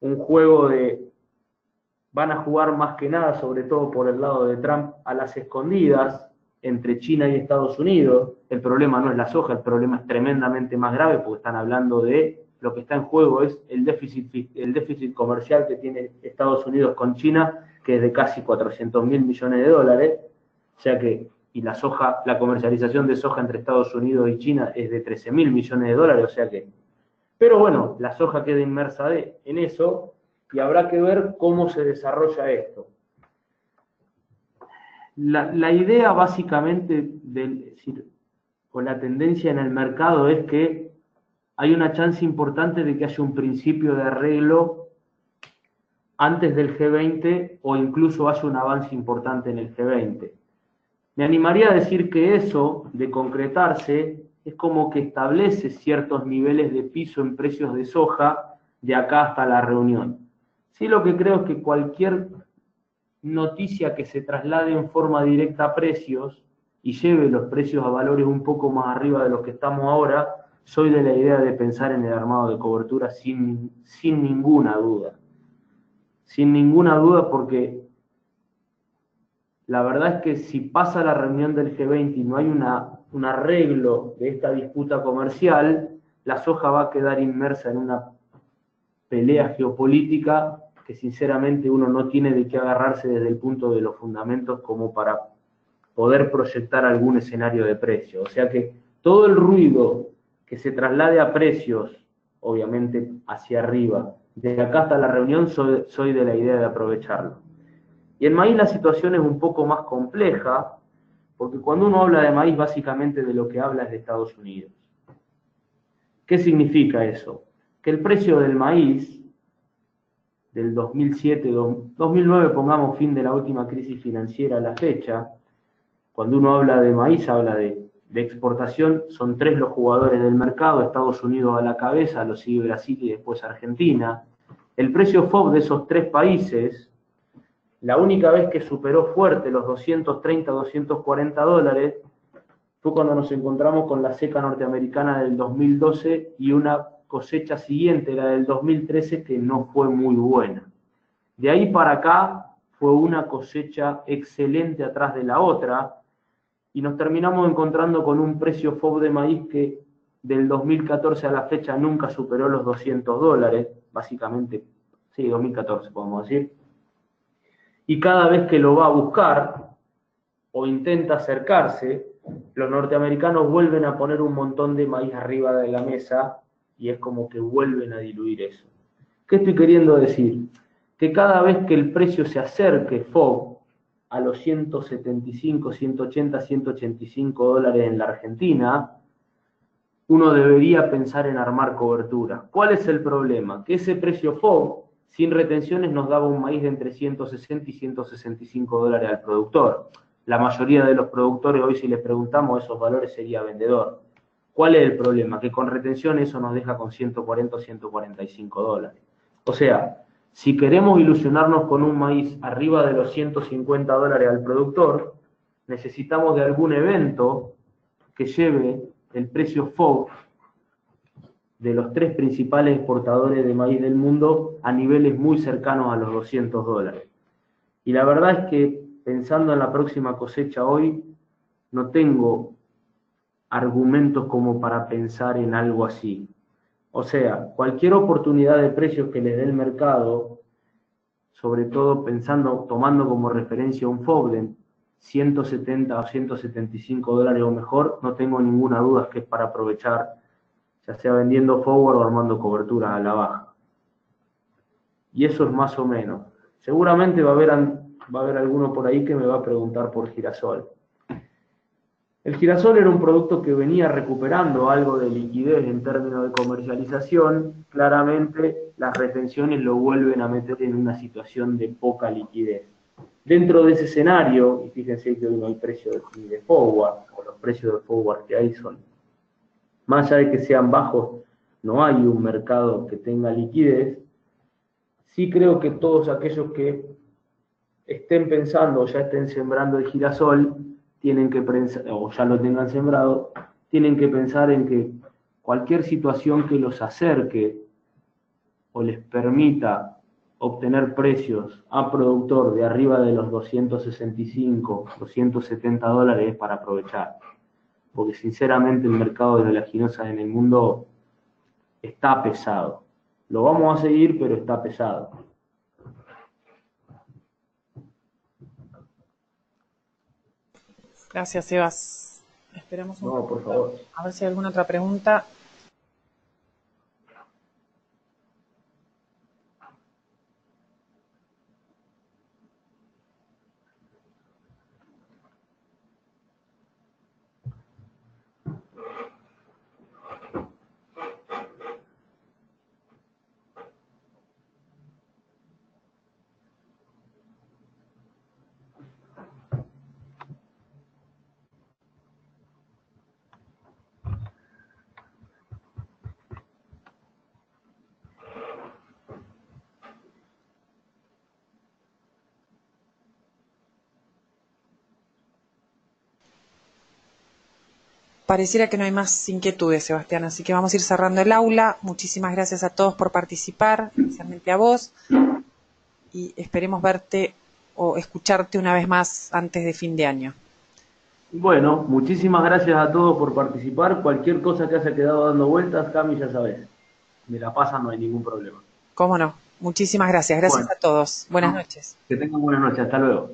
un juego van a jugar más que nada, sobre todo por el lado de Trump, a las escondidas entre China y Estados Unidos. El problema no es la soja, el problema es tremendamente más grave, porque están hablando de lo que está en juego es el déficit comercial que tiene Estados Unidos con China, que es de casi $400.000 millones. O sea que, y la comercialización de soja entre Estados Unidos y China es de $13.000 millones, o sea que. Pero bueno, la soja queda inmersa en eso, y habrá que ver cómo se desarrolla esto. La idea básicamente o la tendencia en el mercado es que hay una chance importante de que haya un principio de arreglo antes del G20 o incluso haya un avance importante en el G20. Me animaría a decir que eso, de concretarse, es como que establece ciertos niveles de piso en precios de soja de acá hasta la reunión. Sí, lo que creo es que cualquier noticia que se traslade en forma directa a precios y lleve los precios a valores un poco más arriba de los que estamos ahora, soy de la idea de pensar en el armado de cobertura sin ninguna duda. Sin ninguna duda, porque la verdad es que si pasa la reunión del G20 y no hay un arreglo de esta disputa comercial, la soja va a quedar inmersa en una pelea geopolítica que sinceramente uno no tiene de qué agarrarse desde el punto de los fundamentos como para poder proyectar algún escenario de precio. O sea que todo el ruido que se traslade a precios, obviamente hacia arriba, de acá hasta la reunión soy de la idea de aprovecharlo. Y en maíz la situación es un poco más compleja, porque cuando uno habla de maíz, básicamente de lo que habla es de Estados Unidos. ¿Qué significa eso? Que el precio del maíz del 2007, 2009, pongamos fin de la última crisis financiera a la fecha, cuando uno habla de maíz, habla de exportación, son tres los jugadores del mercado, Estados Unidos a la cabeza, lo sigue Brasil y después Argentina. El precio FOB de esos tres países, la única vez que superó fuerte los 230, 240 dólares, fue cuando nos encontramos con la seca norteamericana del 2012 y una cosecha siguiente, la del 2013, que no fue muy buena. De ahí para acá fue una cosecha excelente atrás de la otra, y nos terminamos encontrando con un precio FOB de maíz que del 2014 a la fecha nunca superó los 200 dólares, básicamente, sí, 2014 podemos decir, y cada vez que lo va a buscar o intenta acercarse, los norteamericanos vuelven a poner un montón de maíz arriba de la mesa y es como que vuelven a diluir eso. ¿Qué estoy queriendo decir? Que cada vez que el precio se acerque FOB a los 175, 180, 185 dólares en la Argentina, uno debería pensar en armar cobertura. ¿Cuál es el problema? Que ese precio FOB, sin retenciones, nos daba un maíz de entre 160 y 165 dólares al productor. La mayoría de los productores hoy, si les preguntamos esos valores, sería vendedor. ¿Cuál es el problema? Que con retención eso nos deja con 140 o 145 dólares. O sea, si queremos ilusionarnos con un maíz arriba de los 150 dólares al productor, necesitamos de algún evento que lleve el precio FOB de los tres principales exportadores de maíz del mundo a niveles muy cercanos a los 200 dólares. Y la verdad es que pensando en la próxima cosecha hoy, no tengo argumentos como para pensar en algo así. O sea, cualquier oportunidad de precios que les dé el mercado, sobre todo pensando, tomando como referencia un FOB de 170 o 175 dólares o mejor, no tengo ninguna duda que es para aprovechar, ya sea vendiendo forward o armando coberturas a la baja. Y eso es más o menos. Seguramente va a haber alguno por ahí que me va a preguntar por girasol. El girasol era un producto que venía recuperando algo de liquidez en términos de comercialización. Claramente las retenciones lo vuelven a meter en una situación de poca liquidez. Dentro de ese escenario, y fíjense que hoy no hay precio de forward, o los precios de forward que hay son, más allá de que sean bajos, no hay un mercado que tenga liquidez. Sí creo que todos aquellos que estén pensando o ya estén sembrando el girasol, tienen que pensar, o ya lo tengan sembrado, tienen que pensar en que cualquier situación que los acerque o les permita obtener precios a productor de arriba de los 265, 270 dólares es para aprovechar. Porque sinceramente el mercado de la oleaginosas en el mundo está pesado. Lo vamos a seguir, pero está pesado. Gracias, Sebas. Esperamos un No, por favor. A ver si hay alguna otra pregunta. Pareciera que no hay más inquietudes, Sebastián, así que vamos a ir cerrando el aula. Muchísimas gracias a todos por participar, especialmente a vos, y esperemos verte o escucharte una vez más antes de fin de año. Bueno, muchísimas gracias a todos por participar. Cualquier cosa que haya quedado dando vueltas, Cami, ya sabes, me la pasan, no hay ningún problema. ¿Cómo no? Muchísimas gracias. Gracias Bueno, a todos. Buenas noches. que tengan buenas noches. Hasta luego.